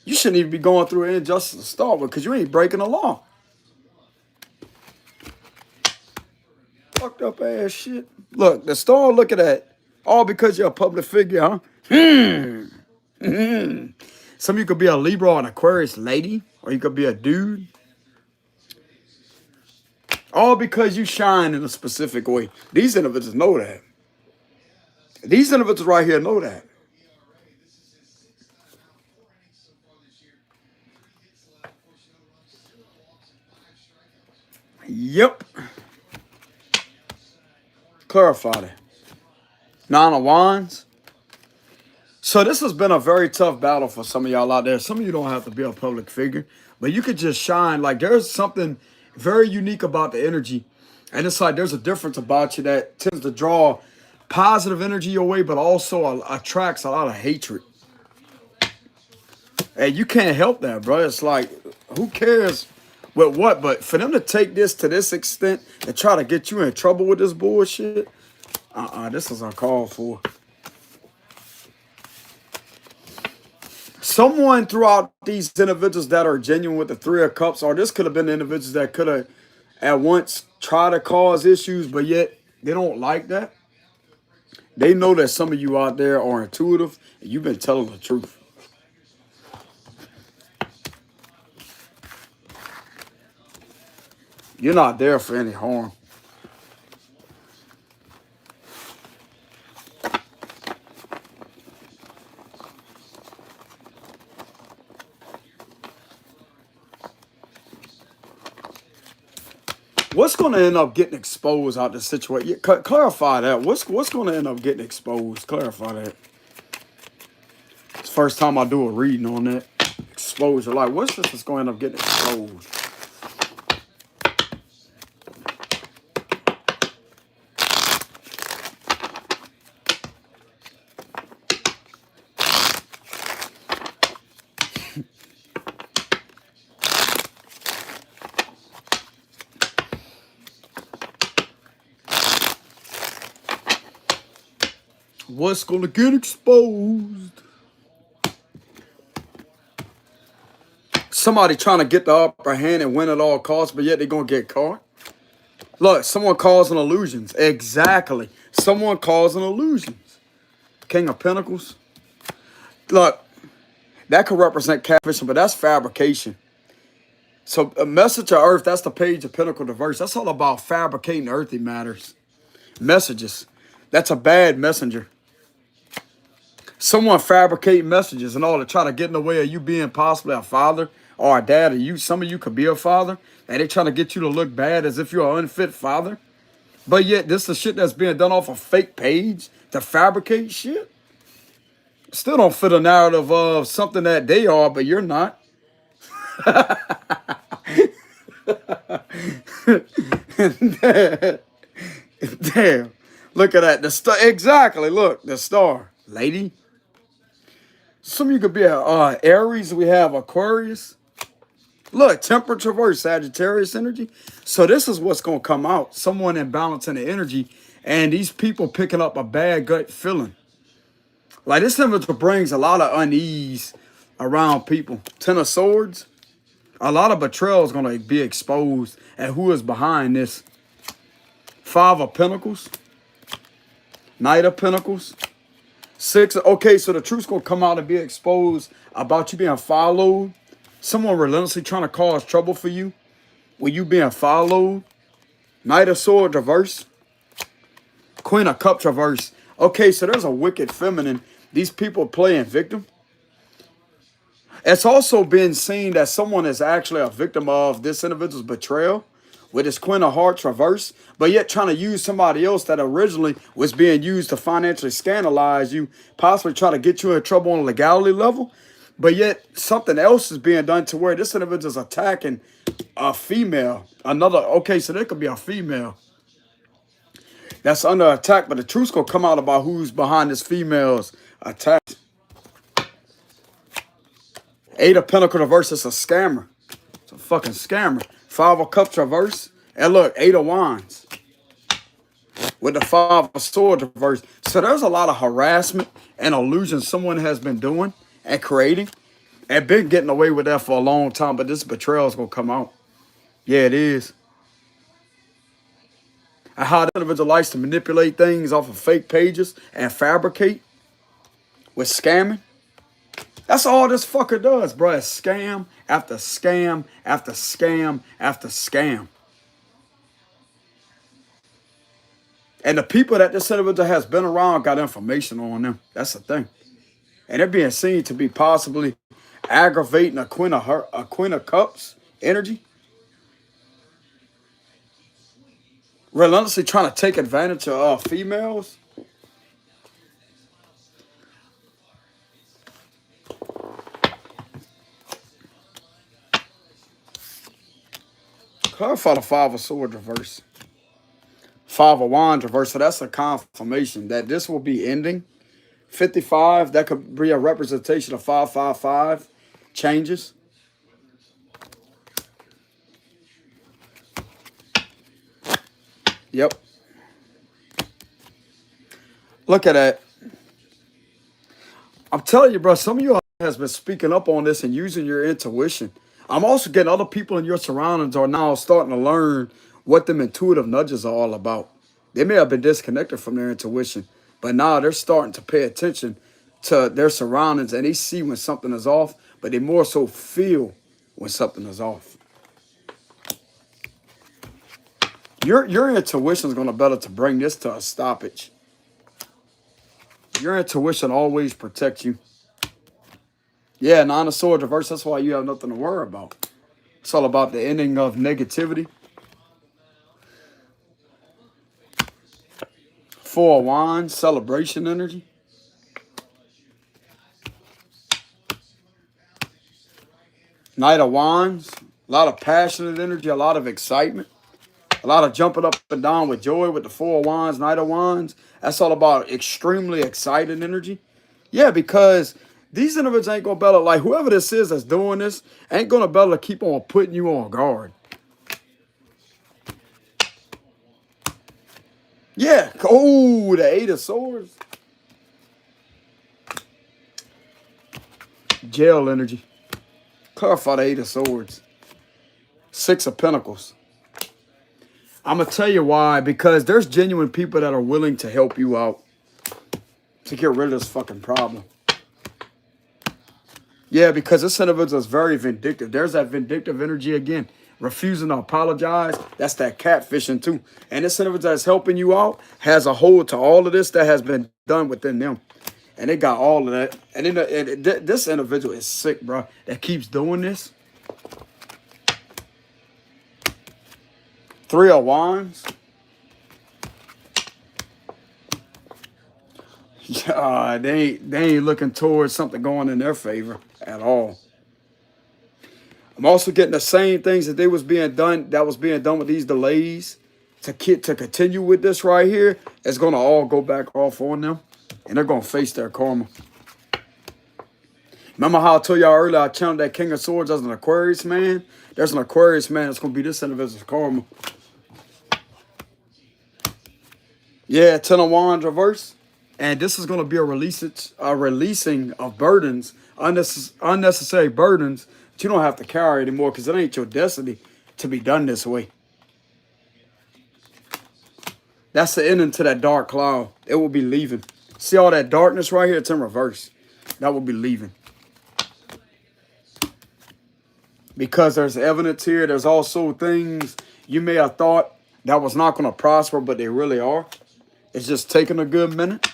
you shouldn't even be going through an injustice to start with because you ain't breaking the law. Fucked up ass shit. Look, the star, look at that. All because you're a public figure, huh? Some of you could be a Libra or an Aquarius lady, or you could be a dude. All because you shine in a specific way. These individuals know that. These individuals right here know that. Yep. Clarify that. Nine of Wands. So this has been a very tough battle for some of y'all out there. Some of you don't have to be a public figure, but you could just shine. Like there's something very unique about the energy. And it's like there's a difference about you that tends to draw positive energy your way, but also attracts a lot of hatred. And you can't help that, bro. It's like, who cares with what? But for them to take this to this extent and try to get you in trouble with this bullshit, this is uncalled for. Someone throughout these individuals that are genuine with the Three of Cups, or this could have been the individuals that could have at once tried to cause issues, but yet they don't like that. They know that some of you out there are intuitive and you've been telling the truth. You're not there for any harm. What's going to end up getting exposed out of the situation? Clarify that. What's going to end up getting exposed? Clarify that. It's the first time I do a reading on that. Exposure. Like, what's this that's going to end up getting exposed? What's going to get exposed? Somebody trying to get the upper hand and win at all costs, but yet they're going to get caught. Look, someone causing illusions. Exactly. Someone causing illusions. King of Pentacles. Look, that could represent catfishing, but that's fabrication. So a message of earth, that's the page of Pentacle Diverse. That's all about fabricating earthly matters. Messages. That's a bad messenger. Someone fabricating messages and all to try to get in the way of you being possibly a father or a dad, or you. Some of you could be a father, and they trying to get you to look bad as if you're an unfit father. But yet, this is shit that's being done off a fake page to fabricate shit. Still don't fit a narrative of something that they are, but you're not. Damn. Look at that. The star. Exactly. Look, the star. Lady. Some of you could be a Aries. We have Aquarius. Look, temperature reverse, Sagittarius energy. So this is what's going to come out. Someone imbalancing the energy. And these people picking up a bad gut feeling. Like this temperature brings a lot of unease around people. Ten of Swords. A lot of betrayal is going to be exposed. And who is behind this? Five of Pentacles. Knight of Pentacles. Six. Okay, so the truth's going to come out and be exposed about you being followed. Someone relentlessly trying to cause trouble for you. when you being followed. Knight of Swords reverse. Queen of Cups reverse. Okay, so there's a wicked feminine. These people playing victim. It's also been seen that someone is actually a victim of this individual's betrayal with this Queen of Hearts reverse, but yet trying to use somebody else that originally was being used to financially scandalize you, possibly try to get you in trouble on a legality level. But yet something else is being done to where this individual is attacking a female. Okay, so there could be a female that's under attack, but the truth's gonna come out about who's behind this female's attack. Eight of Pentacles reverse, it's a scammer. It's a fucking scammer. Five of Cups reverse. And look, Eight of Wands. With the Five of Swords reverse. So there's a lot of harassment and illusion someone has been doing and creating. And been getting away with that for a long time, but this betrayal is going to come out. Yeah, it is. And how the individual likes to manipulate things off of fake pages and fabricate with scamming. That's all this fucker does, bro. It's scam after scam after scam after scam. And the people that this individual has been around got information on them. That's the thing. And they're being seen to be possibly aggravating a Queen of Cups energy. Relentlessly trying to take advantage of females. Clarify the Five of Swords reverse. Five of Wands reverse. So that's a confirmation that this will be ending. 55, that could be a representation of 555 changes. Yep. Look at that. I'm telling you, bro, some of you has been speaking up on this and using your intuition. I'm also getting other people in your surroundings are now starting to learn what them intuitive nudges are all about. They may have been disconnected from their intuition, but now they're starting to pay attention to their surroundings and they see when something is off, but they more so feel when something is off. Your intuition is going to better to bring this to a stoppage. Your intuition always protects you. Yeah, Nine of Swords reverse. That's why you have nothing to worry about. It's all about the ending of negativity. Four of Wands, celebration energy. Knight of Wands, a lot of passionate energy, a lot of excitement. A lot of jumping up and down with joy with the Four of Wands, Knight of Wands. That's all about extremely excited energy. Yeah, because these individuals ain't going to better, like whoever this is that's doing this, ain't going to better keep on putting you on guard. Yeah. Oh, the Eight of Swords. Jail energy. Clarify the Eight of Swords. Six of Pentacles. I'm going to tell you why. Because there's genuine people that are willing to help you out. To get rid of this fucking problem. Yeah, because this individual is very vindictive. There's that vindictive energy again. Refusing to apologize. That's that catfishing too. And this individual that's helping you out has a hold to all of this that has been done within them. And they got all of that. And then this individual is sick, bro. That keeps doing this. Three of Wands. Yeah, they ain't looking towards something going in their favor at all. I'm also getting the same things that was being done with these delays to continue with this right here. It's gonna all go back off on them, and they're gonna face their karma. Remember how I told y'all earlier I channeled that King of Swords as an Aquarius man? There's an Aquarius man that's gonna be this individual's karma. Yeah, Ten of Wands reverse. And this is going to be a releasing of burdens, unnecessary burdens that you don't have to carry anymore because it ain't your destiny to be done this way. That's the ending to that dark cloud. It will be leaving. See all that darkness right here? It's in reverse. That will be leaving. because there's evidence here. There's also things you may have thought that was not going to prosper, but they really are. It's just taking a good minute.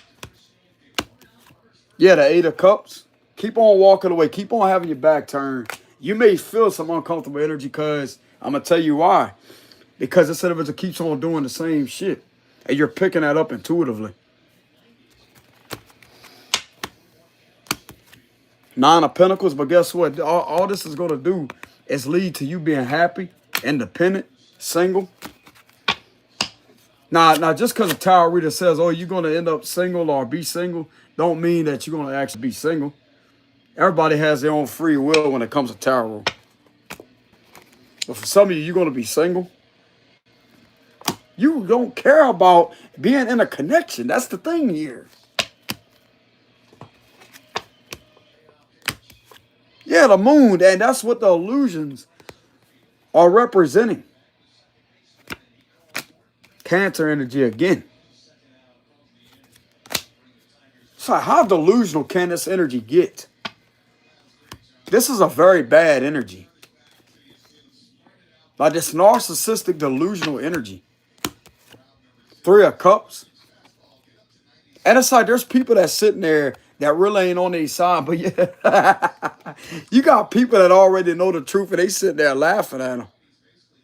Yeah, the Eight of Cups. Keep on walking away. Keep on having your back turned. You may feel some uncomfortable energy because I'm going to tell you why. Because this individual keeps on doing the same shit. And you're picking that up intuitively. Nine of Pentacles, but guess what? All this is going to do is lead to you being happy, independent, single. Now, just because a tarot reader says, oh, you're going to end up single or be single, don't mean that you're going to actually be single. Everybody has their own free will when it comes to tarot. But for some of you, you're going to be single. You don't care about being in a connection. That's the thing here. Yeah, the moon, and that's what the illusions are representing. Cancer energy again. So how delusional can this energy get? This is a very bad energy. Like this narcissistic, delusional energy. Three of Cups. And it's like there's people that's sitting there that really ain't on their side. But yeah, you got people that already know the truth and they sitting there laughing at them.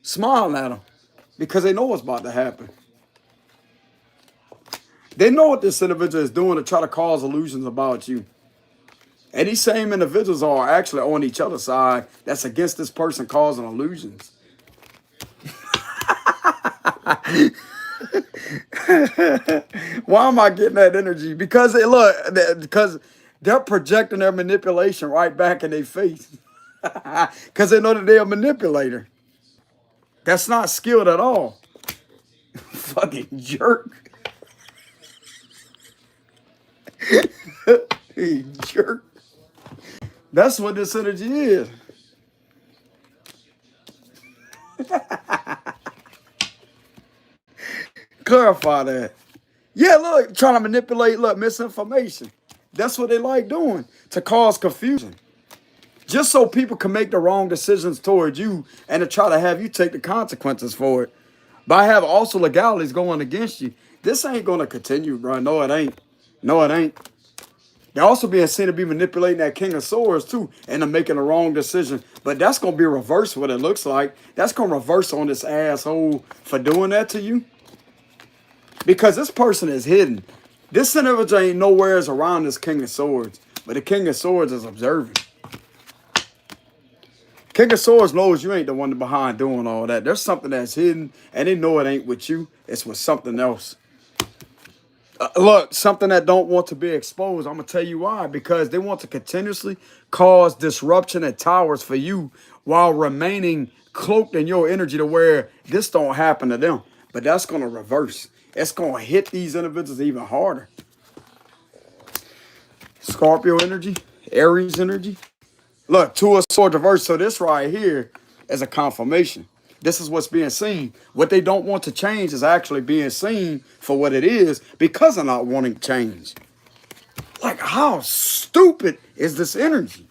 Smiling at them. Because they know what's about to happen. They know what this individual is doing to try to cause illusions about you. And these same individuals are actually on each other's side that's against this person causing illusions. Why am I getting that energy? Because because they're projecting their manipulation right back in their face. Because they know that they're a manipulator. That's not skilled at all. Fucking jerk. Hey, jerk. That's what this energy is. Clarify that. Yeah, look, trying to manipulate, look, misinformation. That's what they like doing, to cause confusion. Just so people can make the wrong decisions towards you and to try to have you take the consequences for it. By having also legalities going against you. This ain't going to continue, bro. No, it ain't. No, it ain't. They're also being seen to be manipulating that King of Swords, too, and they're making the wrong decision. But that's going to be reverse what it looks like. That's going to reverse on this asshole for doing that to you. Because this person is hidden. This individual ain't nowhere around this King of Swords. But the King of Swords is observing. King of Swords knows you ain't the one behind doing all that. There's something that's hidden, and they know it ain't with you. It's with something else. Look, something that don't want to be exposed. I'm going to tell you why. Because they want to continuously cause disruption at towers for you while remaining cloaked in your energy to where this don't happen to them. But that's going to reverse. It's going to hit these individuals even harder. Scorpio energy, Aries energy. Look, Two of Swords reverse. So this right here is a confirmation. This is what's being seen. What they don't want to change is actually being seen for what it is because of not wanting change. Like, how stupid is this energy?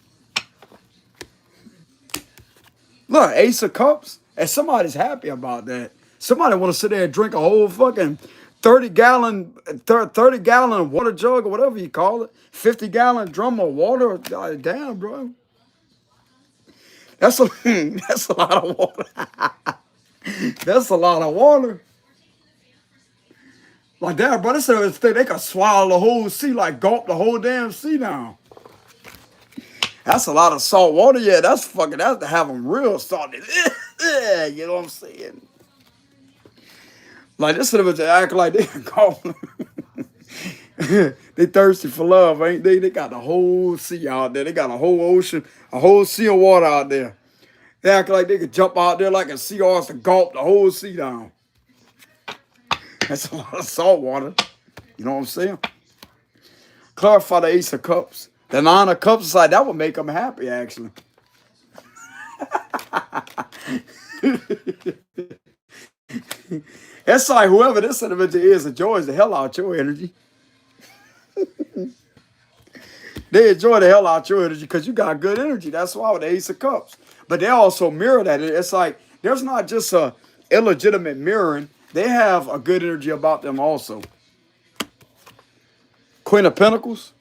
Look, Ace of Cups. And somebody's happy about that. Somebody want to sit there and drink a whole fucking 30-gallon water jug or whatever you call it. 50-gallon drum of water. God, damn, bro. That's a lot of water. That's a lot of water. Like that, bro. They can swallow the whole sea, like gulp the whole damn sea down. That's a lot of salt water. Yeah, that's to have them real salty. You know what I'm saying? Like this should have act like they calling. They thirsty for love, ain't they? They got the whole sea out there. They got a whole ocean, a whole sea of water out there. They act like they could jump out there like a sea horse and gulp the whole sea down. That's a lot of salt water. You know what I'm saying? Clarify the Ace of Cups. The Nine of Cups is like, that would make them happy, actually. It's like whoever this individual is enjoys the hell out your energy. They enjoy the hell out your energy because you got good energy. That's why with the Ace of Cups. But they also mirror that. It's like there's not just a illegitimate mirroring. They have a good energy about them also. Queen of Pentacles.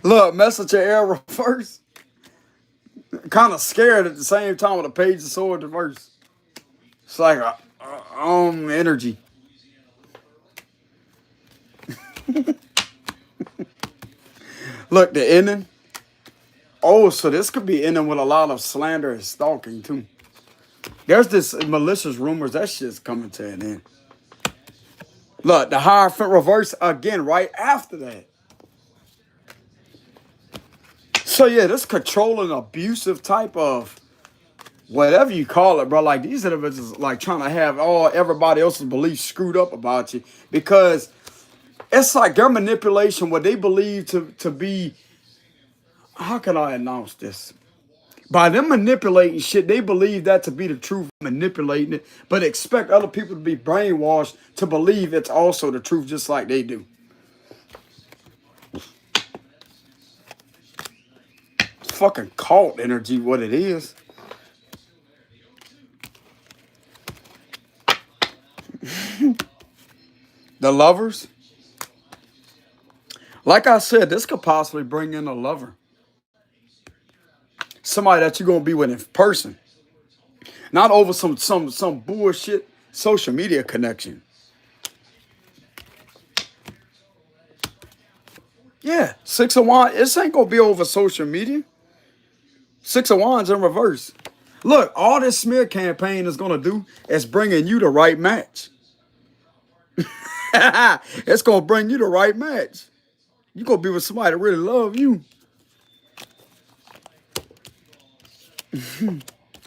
Look, Messenger air reverse. Kind of scared at the same time with a Page of Swords reverse. It's like energy. Look, the ending. Oh, so this could be ending with a lot of slander and stalking too. There's this malicious rumors. That shit's coming to an end. Look, the Hierophant reverse again right after that. So yeah, this controlling, abusive type of whatever you call it, bro. Like these individuals like trying to have everybody else's beliefs screwed up about you because it's like their manipulation, what they believe to be. How can I announce this? By them manipulating shit, they believe that to be the truth, manipulating it, but expect other people to be brainwashed to believe it's also the truth, just like they do. It's fucking cult energy, what it is. The Lovers. Like I said, this could possibly bring in a lover. Somebody that you're gonna be with in person. Not over some bullshit social media connection. Yeah, Six of Wands. This ain't gonna be over social media. Six of Wands in reverse. Look, all this smear campaign is gonna do is bringing you the right match. It's gonna bring you the right match. You're gonna be with somebody that really love you.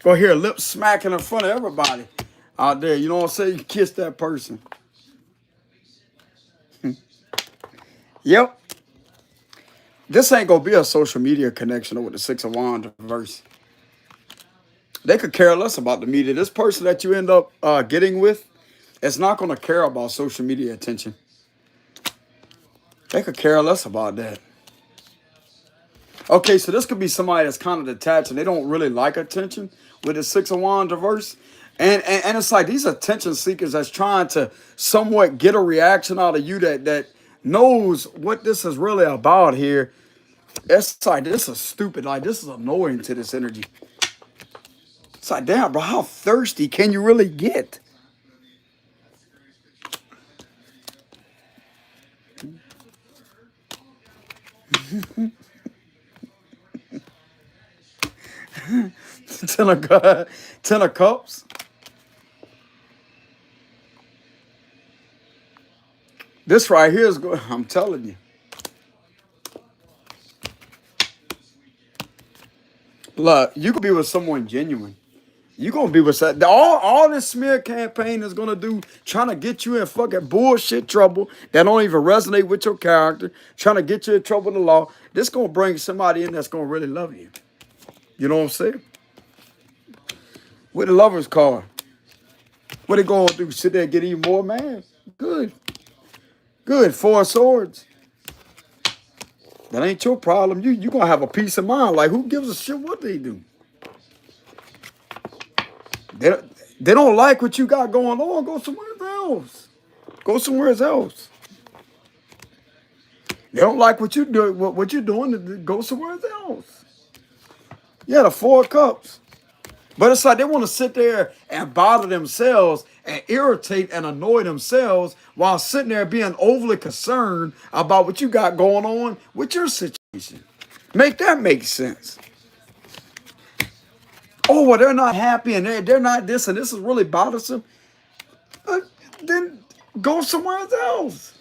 Go hear lips smacking in front of everybody out there. You know what I'm saying? You kiss that person. Yep. This ain't gonna be a social media connection with the Six of Wands reverse. They could care less about the media. This person that you end up getting with is not gonna care about social media attention. They could care less about that. Okay, so this could be somebody that's kind of detached and they don't really like attention with the Six of Wands reverse. And it's like these attention seekers that's trying to somewhat get a reaction out of you that knows what this is really about here. It's like, this is stupid. Like, this is annoying to this energy. It's like, damn, bro, how thirsty can you really get? Ten of Cups. This right here is good. I'm telling you. Look, you could be with someone genuine. You're going to be with that. All this smear campaign is going to do, trying to get you in fucking bullshit trouble that don't even resonate with your character, trying to get you in trouble with the law. This going to bring somebody in that's going to really love you. You know what I'm saying? With the Lovers card. What they going to do? Sit there and get even more mad? Good. Good. Four of Swords. That ain't your problem. You going to have a peace of mind. Like, who gives a shit what they do? They don't like what you got going on. Go somewhere else. Go somewhere else. They don't like what you do. What you're doing. Go somewhere else. Yeah, the Four of Cups. But it's like they want to sit there and bother themselves and irritate and annoy themselves while sitting there being overly concerned about what you got going on with your situation. Make that make sense. Oh, well, they're not happy and they're not this and this is really bothersome. Then go somewhere else.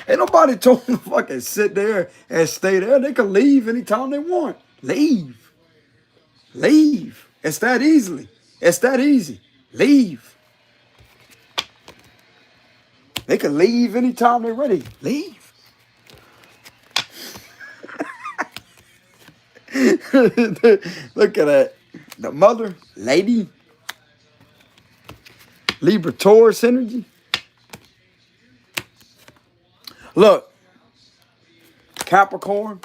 Ain't nobody told them to fucking sit there and stay there. They can leave anytime they want. Leave. Leave. It's that easily. It's that easy. Leave. They can leave anytime they're ready. Leave. Look at that. The Mother, Lady, Libra Taurus energy. Look, Capricorn,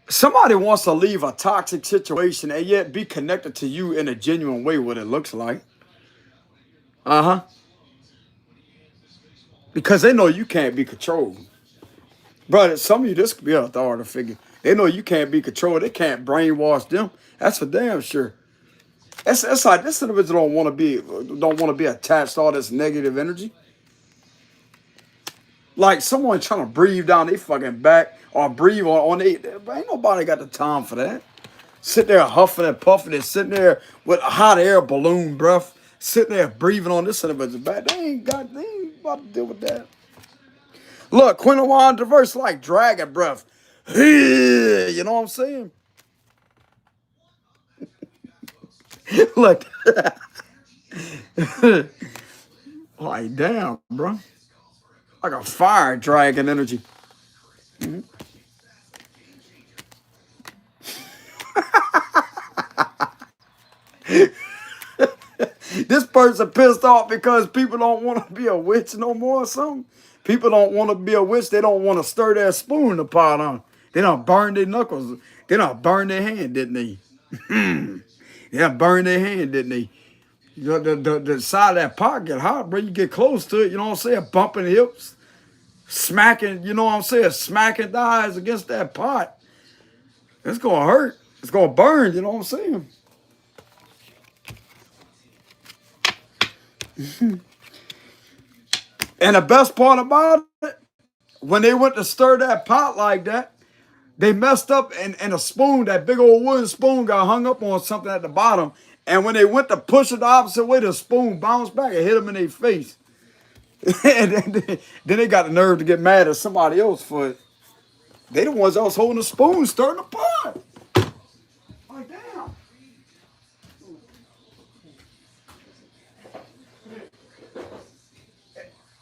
somebody wants to leave a toxic situation and yet be connected to you in a genuine way, what it looks like. Uh-huh. Because they know you can't be controlled. Brother, some of you, this could be an authority figure. They know you can't be controlled. They can't brainwash them. That's for damn sure. It's like this individual don't want to be attached to all this negative energy. Like someone trying to breathe down their fucking back or breathe on they. Ain't nobody got the time for that. Sit there huffing and puffing and sitting there with a hot air balloon breath, sitting there breathing on this individual's back. They ain't about to deal with that. Look, Queen of Wands diverse like dragon breath. You know what I'm saying? Look. Like, damn, bro. Like a fire dragon energy. Mm-hmm. This person pissed off because people don't want to be a witch no more or something. People don't want to be a witch. They don't want to stir their spoon in the pot on. They don't burn their knuckles. They don't burn their hand, didn't they? They done burned their hand, didn't they? The side of that pot get hot, bro. You get close to it, you know what I'm saying? Bumping hips, smacking, you know what I'm saying? Smacking thighs against that pot. It's going to hurt. It's going to burn, you know what I'm saying? And the best part about it, when they went to stir that pot like that, they messed up and a spoon, that big old wooden spoon got hung up on something at the bottom. And when they went to push it the opposite way, the spoon bounced back and hit them in their face. And then they got the nerve to get mad at somebody else for it. They the ones that was holding the spoon, stirring the pot. Like, damn.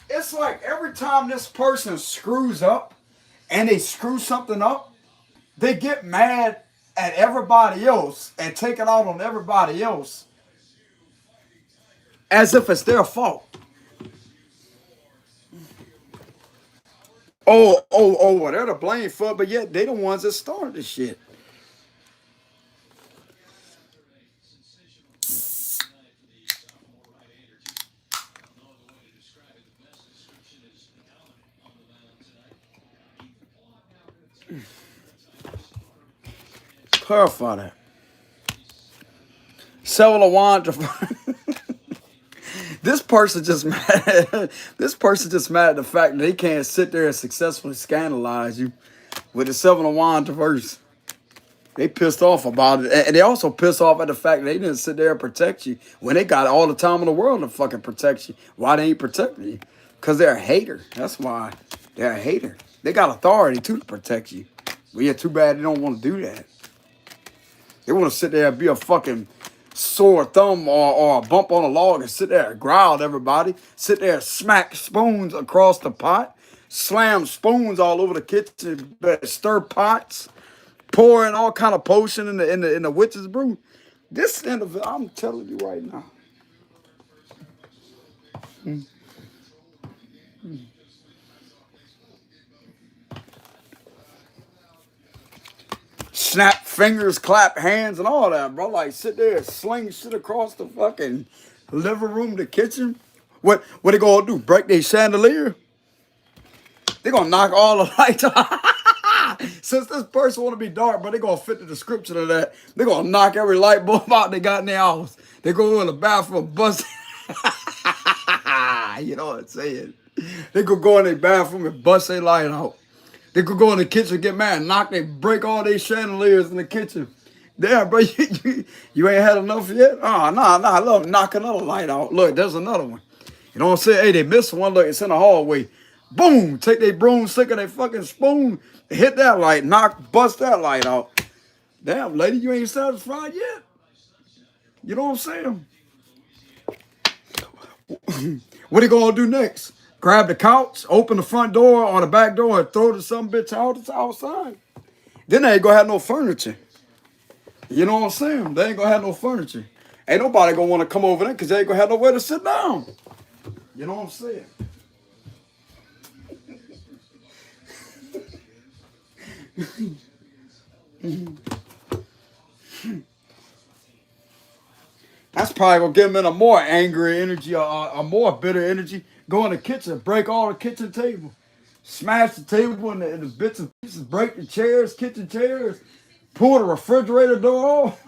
It's like every time this person screws up and they screw something up, they get mad at everybody else and take it out on everybody else as if it's their fault. Well, they're to blame for it, but yet they the ones that started this shit. Clarify that. Several of Wands. This person just mad. This person just mad at the fact that they can't sit there and successfully scandalize you with the Seven of Wands reverse. They pissed off about it. And they also pissed off at the fact that they didn't sit there and protect you when they got all the time in the world to fucking protect you. Why they ain't protecting you? Because they're a hater. That's why. They're a hater. They got authority too to protect you. But yeah, too bad they don't want to do that. They want to sit there and be a fucking sore thumb or a bump on a log and sit there and growl at everybody. Sit there and smack spoons across the pot. Slam spoons all over the kitchen. Stir pots. Pouring all kind of potion in the witch's brew. This end of it, I'm telling you right now. Snap fingers, clap hands, and all that, bro. Like sit there and sling shit across the fucking living room, the kitchen. What they gonna do? Break their chandelier? They gonna knock all the lights out. Since this person want to be dark, but they gonna fit the description of that. They gonna knock every light bulb out they got in their house. They go in the bathroom, bust. You know what I'm saying? They could go in their bathroom and bust their light out. They could go in the kitchen, get mad, break all their chandeliers in the kitchen. Damn, bro, you ain't had enough yet? Oh, nah, I love knock another light out. Look, there's another one. You know what I'm saying? Hey, they missed one. Look, it's in the hallway. Boom, take their broomstick and their fucking spoon, hit that light, bust that light out. Damn, lady, you ain't satisfied yet. You know what I'm saying? What they gonna do next? Grab the couch, open the front door or the back door and throw the some bitch out outside. Then they ain't gonna have no furniture. You know what I'm saying? They ain't gonna have no furniture. Ain't nobody gonna want to come over there because they ain't gonna have nowhere to sit down. You know what I'm saying? That's probably gonna get him in a more angry energy, a more bitter energy. Go in the kitchen, break all the kitchen table, smash the table and the bits and pieces, break the chairs, kitchen chairs, pull the refrigerator door off.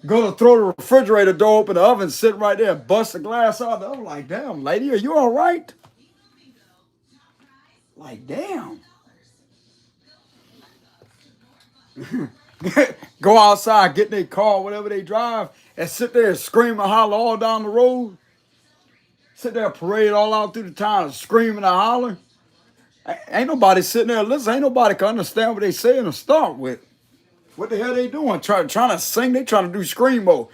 Go to throw the refrigerator door open, the oven sitting right there, bust the glass out. I'm like, damn, lady, are you all right? Like, damn. Go outside, get in their car, whatever they drive, and sit there and scream and holler all down the road. Sit there, parade all out through the town, screaming and holler. Ain't nobody sitting there listening. Ain't nobody can understand what they saying to start with. What the hell they doing? Trying to sing? They trying to do screamo.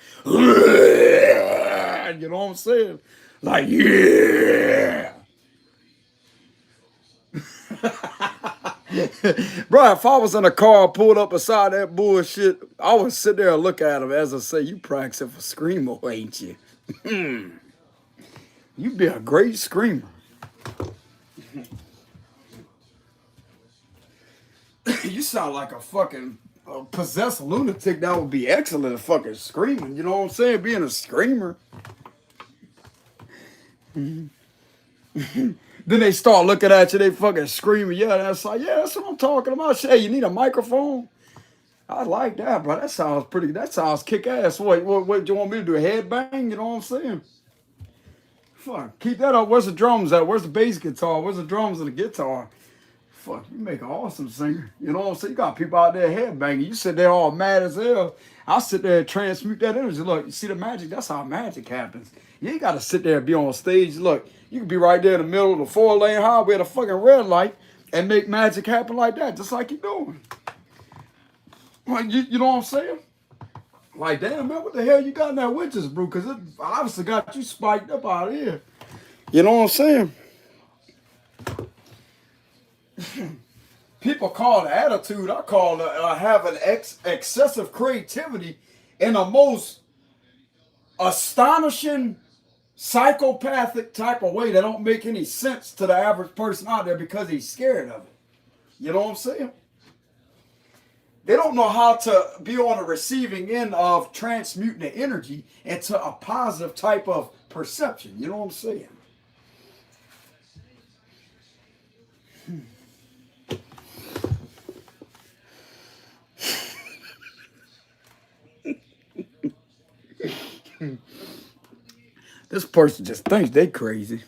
You know what I'm saying? Like, yeah. Bro, if I was in a car pulled up beside that bullshit, I would sit there and look at him as I say, you practicing for screamo, ain't you? You be a great screamer. You sound like a fucking possessed lunatic. That would be excellent at fucking screaming. You know what I'm saying? Being a screamer. Then they start looking at you, they fucking screaming. Yeah, that's like, yeah, that's what I'm talking about. Hey, you need a microphone? I like that, bro. That sounds pretty, that sounds kick ass. What do you want me to do? A headbang? You know what I'm saying? Fuck, keep that up. Where's the drums at? Where's the bass guitar? Where's the drums and the guitar? Fuck, you make an awesome singer. You know what I'm saying? You got people out there headbanging. You sit there all mad as hell. I sit there and transmute that energy. Look, you see the magic? That's how magic happens. You ain't got to sit there and be on stage. Look, you can be right there in the middle of the 4-lane highway at a fucking red light and make magic happen like that, just like you're doing. Like, you know what I'm saying? Like, damn, man, what the hell you got in that witch's brew? Because it obviously got you spiked up out here. You know what I'm saying? People call it attitude. I call it having excessive creativity in a most astonishing, psychopathic type of way that don't make any sense to the average person out there because he's scared of it. You know what I'm saying? They don't know how to be on the receiving end of transmuting the energy into a positive type of perception. You know what I'm saying? This person just thinks they crazy.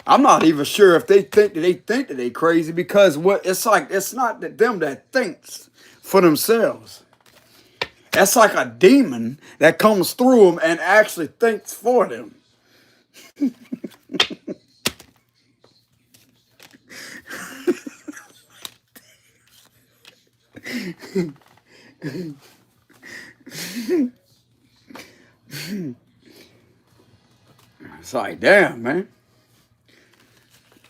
I'm not even sure if they think that they crazy because what it's like, it's not that them that thinks for themselves. It's like a demon that comes through them and actually thinks for them. It's like, damn, man.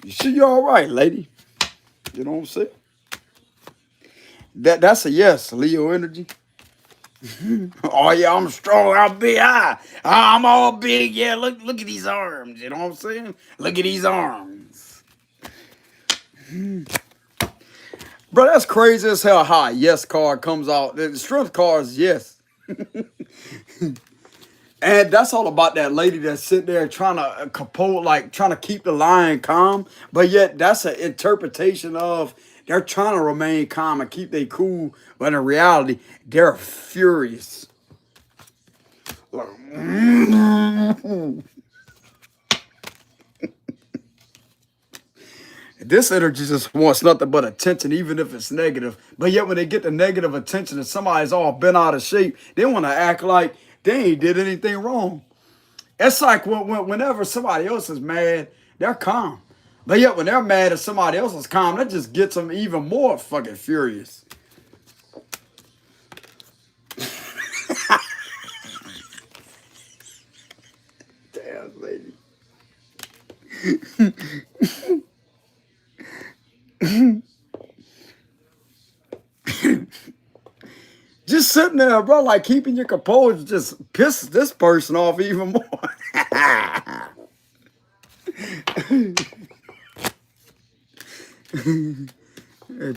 You sure you're all right, lady? You know what I'm saying? That's a yes, Leo energy. Oh yeah, I'm strong. I'm big. I'm all big. Yeah, look at these arms. You know what I'm saying? Look at these arms. Bro, that's crazy as hell how a yes card comes out. The strength card is yes. And that's all about that lady that's sitting there trying to compose, like trying to keep the lion calm. But yet that's an interpretation of they're trying to remain calm and keep they cool. But in reality, they're furious. Like, this energy just wants nothing but attention, even if it's negative. But yet when they get the negative attention and somebody's all bent out of shape, they want to act like they ain't did anything wrong. It's like whenever somebody else is mad, they're calm. But yet when they're mad and somebody else is calm, that just gets them even more fucking furious. Damn, lady. Just sitting there, bro, like keeping your composure just pisses this person off even more.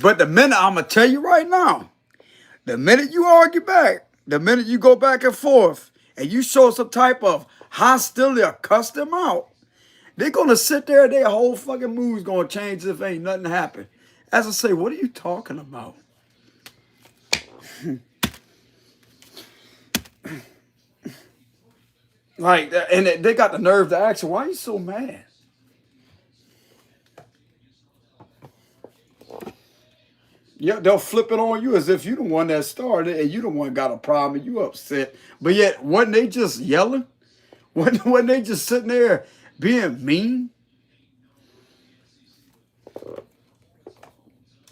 But the minute, I'm going to tell you right now, the minute you argue back, the minute you go back and forth, and you show some type of hostility or cuss them out, they're going to sit there, their whole fucking mood's going to change if ain't nothing happened. As I say, what are you talking about? Like, and they got the nerve to ask you, why are you so mad? Yeah, they'll flip it on you as if you the one that started and you the one got a problem and you upset. But yet, wasn't they just yelling? Wasn't they just sitting there being mean?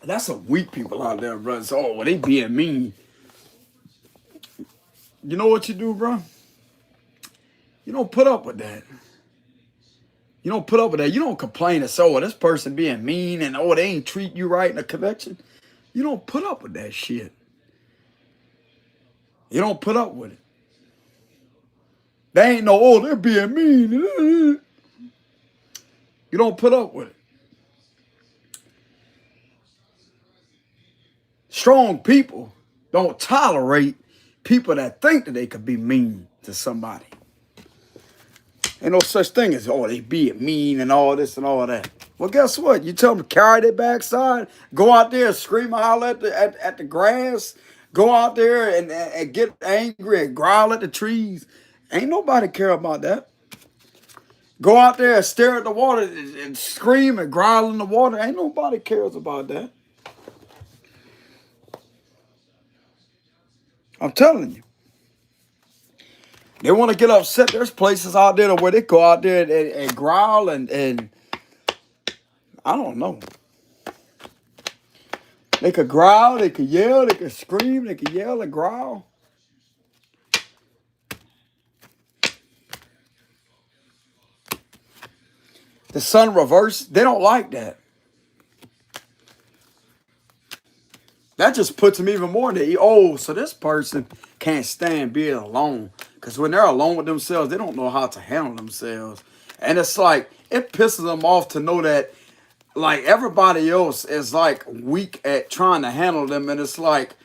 That's some weak people out there, bro. So, oh, well, they being mean. You know what you do, bro? You don't put up with that. You don't put up with that. You don't complain and say, oh, this person being mean and, oh, they ain't treat you right in a connection. You don't put up with that shit. You don't put up with it. They ain't no, oh, they're being mean. You don't put up with it. Strong people don't tolerate people that think that they could be mean to somebody. Ain't no such thing as, oh, they being mean and all this and all that. Well, guess what? You tell them to carry their backside, go out there and scream and holler at the grass, go out there and get angry and growl at the trees. Ain't nobody care about that. Go out there and stare at the water and scream and growl in the water. Ain't nobody cares about that. I'm telling you. They want to get upset. There's places out there where they go out there and growl and I don't know. They could growl, they could yell, they could scream, they could yell and growl. The sun reversed, they don't like that. That just puts them even more in the, oh, so this person can't stand being alone. Because when they're alone with themselves, they don't know how to handle themselves. And it's like, it pisses them off to know that, like, everybody else is, like, weak at trying to handle them. And it's like,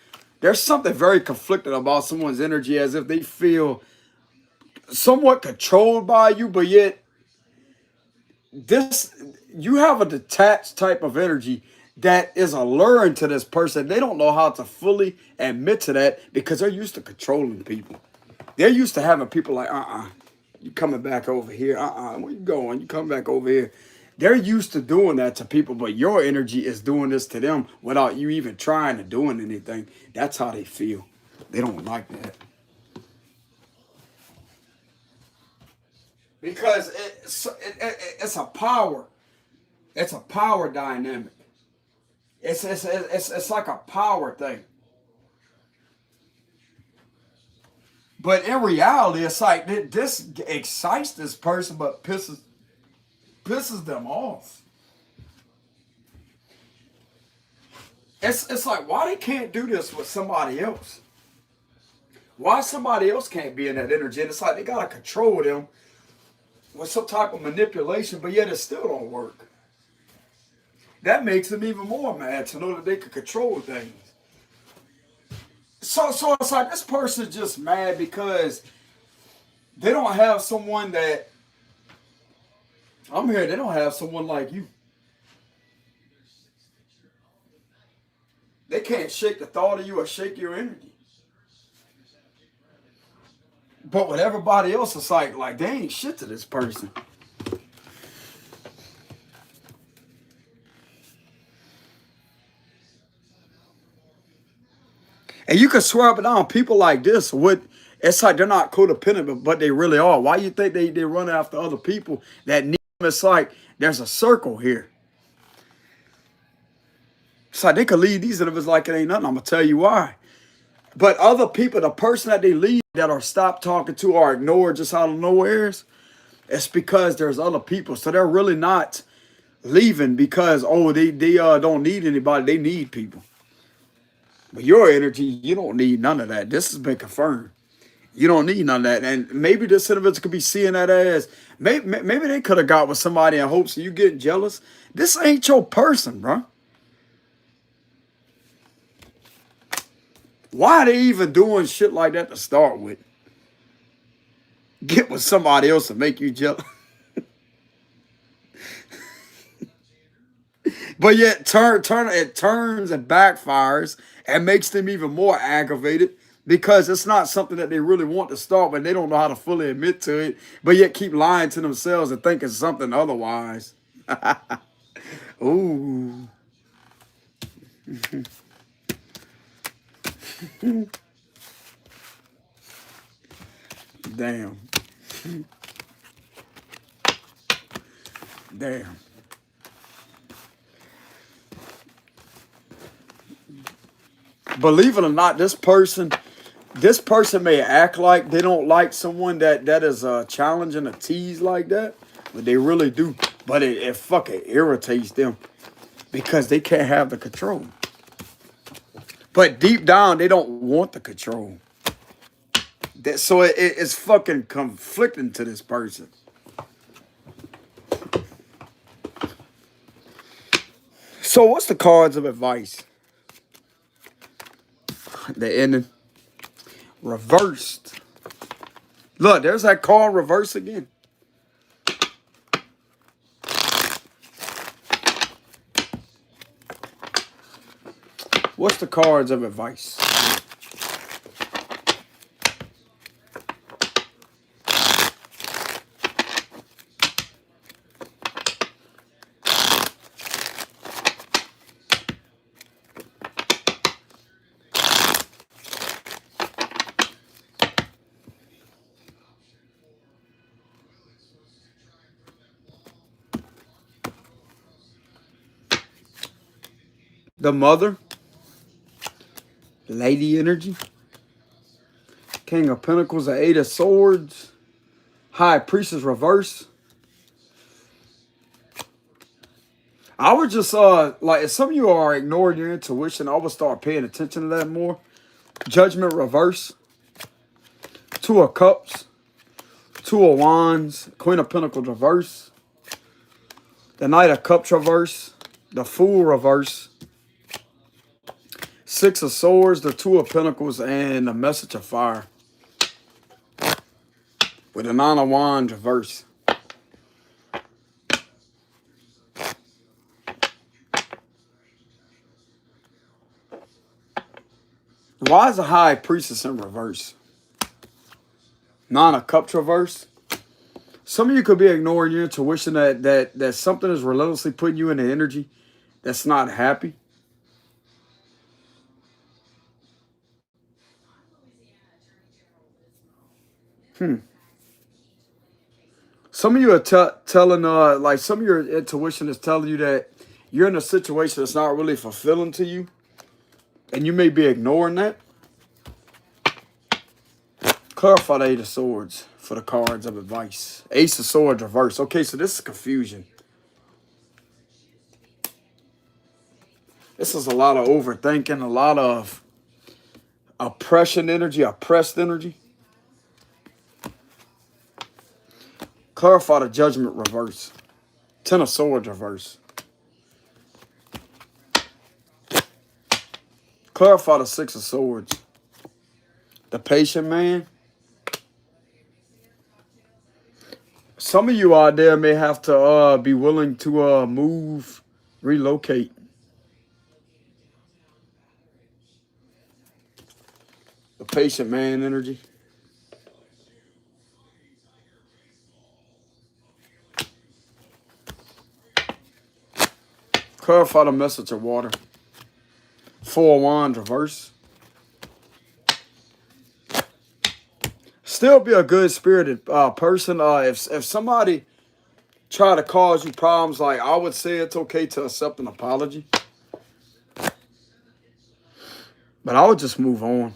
there's something very conflicted about someone's energy as if they feel somewhat controlled by you, but yet you have a detached type of energy that is alluring to this person. They don't know how to fully admit to that because they're used to controlling people. They're used to having people like, you coming back over here. Where you going? You coming back over here. They're used to doing that to people, but your energy is doing this to them without you even trying to doing anything. That's how they feel. They don't like that. Because it's a power. It's a power dynamic. It's like a power thing. But in reality, it's like this excites this person, but pisses them off. It's like, why they can't do this with somebody else? Why somebody else can't be in that energy? And it's like they gotta control them with some type of manipulation, but yet it still don't work. That makes them even more mad to know that they can control things. So it's like this person's just mad because they don't have someone that, I'm here, they don't have someone like you. They can't shake the thought of you or shake your energy. But with everybody else, it's like they ain't shit to this person. And you can swear up and down, people like this, it's like they're not codependent, but they really are. Why you think they run after other people that need them? It's like there's a circle here. It's like they could leave these individuals like it ain't nothing. I'm going to tell you why. But other people, the person that they leave that are stopped talking to or ignored just out of nowhere, it's because there's other people. So they're really not leaving because, oh, they don't need anybody. They need people. But your energy, you don't need none of that. This has been confirmed. You don't need none of that. And maybe this individual could be seeing that as maybe they could have got with somebody in hopes of you getting jealous. This ain't your person, bro. Why are they even doing shit like that to start with? Get with somebody else to make you jealous. But yet it turns and backfires and makes them even more aggravated because it's not something that they really want to start, but they don't know how to fully admit to it, but yet keep lying to themselves and thinking something otherwise. Ooh. Damn. Damn. Believe it or not, this person may act like they don't like someone that is challenging a tease like that, but they really do. But it fucking irritates them because they can't have the control. But deep down, they don't want the control. So it's fucking conflicting to this person. So what's the cards of advice? The ending. Reversed. Look, there's that card reverse again. What's the cards of advice? The Mother. Lady energy. King of Pentacles, the Eight of Swords. High Priestess reverse. I would just like if some of you are ignoring your intuition, I would start paying attention to that more. Judgment reverse. Two of Cups. Two of Wands. Queen of Pentacles reverse. The Knight of Cups reverse. The Fool reverse. Six of Swords. The Two of Pentacles. And the Message of Fire. With the Nine of Wands reverse. Why is the High Priestess in reverse? Nine of Cups reverse. Some of you could be ignoring your intuition that something is relentlessly putting you in the energy that's not happy. Some of you are telling, like some of your intuition is telling you that you're in a situation that's not really fulfilling to you. And you may be ignoring that. Clarify the Eight of Swords for the cards of advice. Ace of Swords reverse. Okay, so this is confusion. This is a lot of overthinking, a lot of oppressed energy. Clarify the Judgment reverse. Ten of Swords reverse. Clarify the Six of Swords. The Patient Man. Some of you out there may have to be willing to move, relocate. The Patient Man energy. Clarify the Message of Water. Four of Wands reverse. Still be a good spirited person. If somebody try to cause you problems, like I would say it's okay to accept an apology. But I would just move on.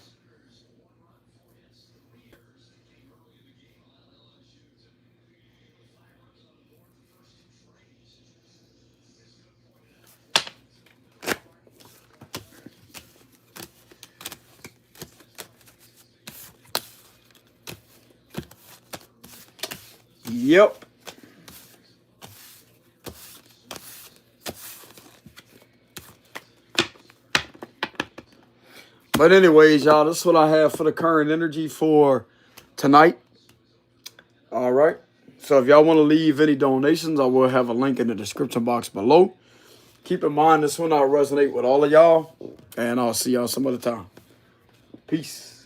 Yep. But anyways, y'all, this is what I have for the current energy for tonight. All right. So if y'all want to leave any donations, I will have a link in the description box below. Keep in mind, this will not resonate with all of y'all. And I'll see y'all some other time. Peace.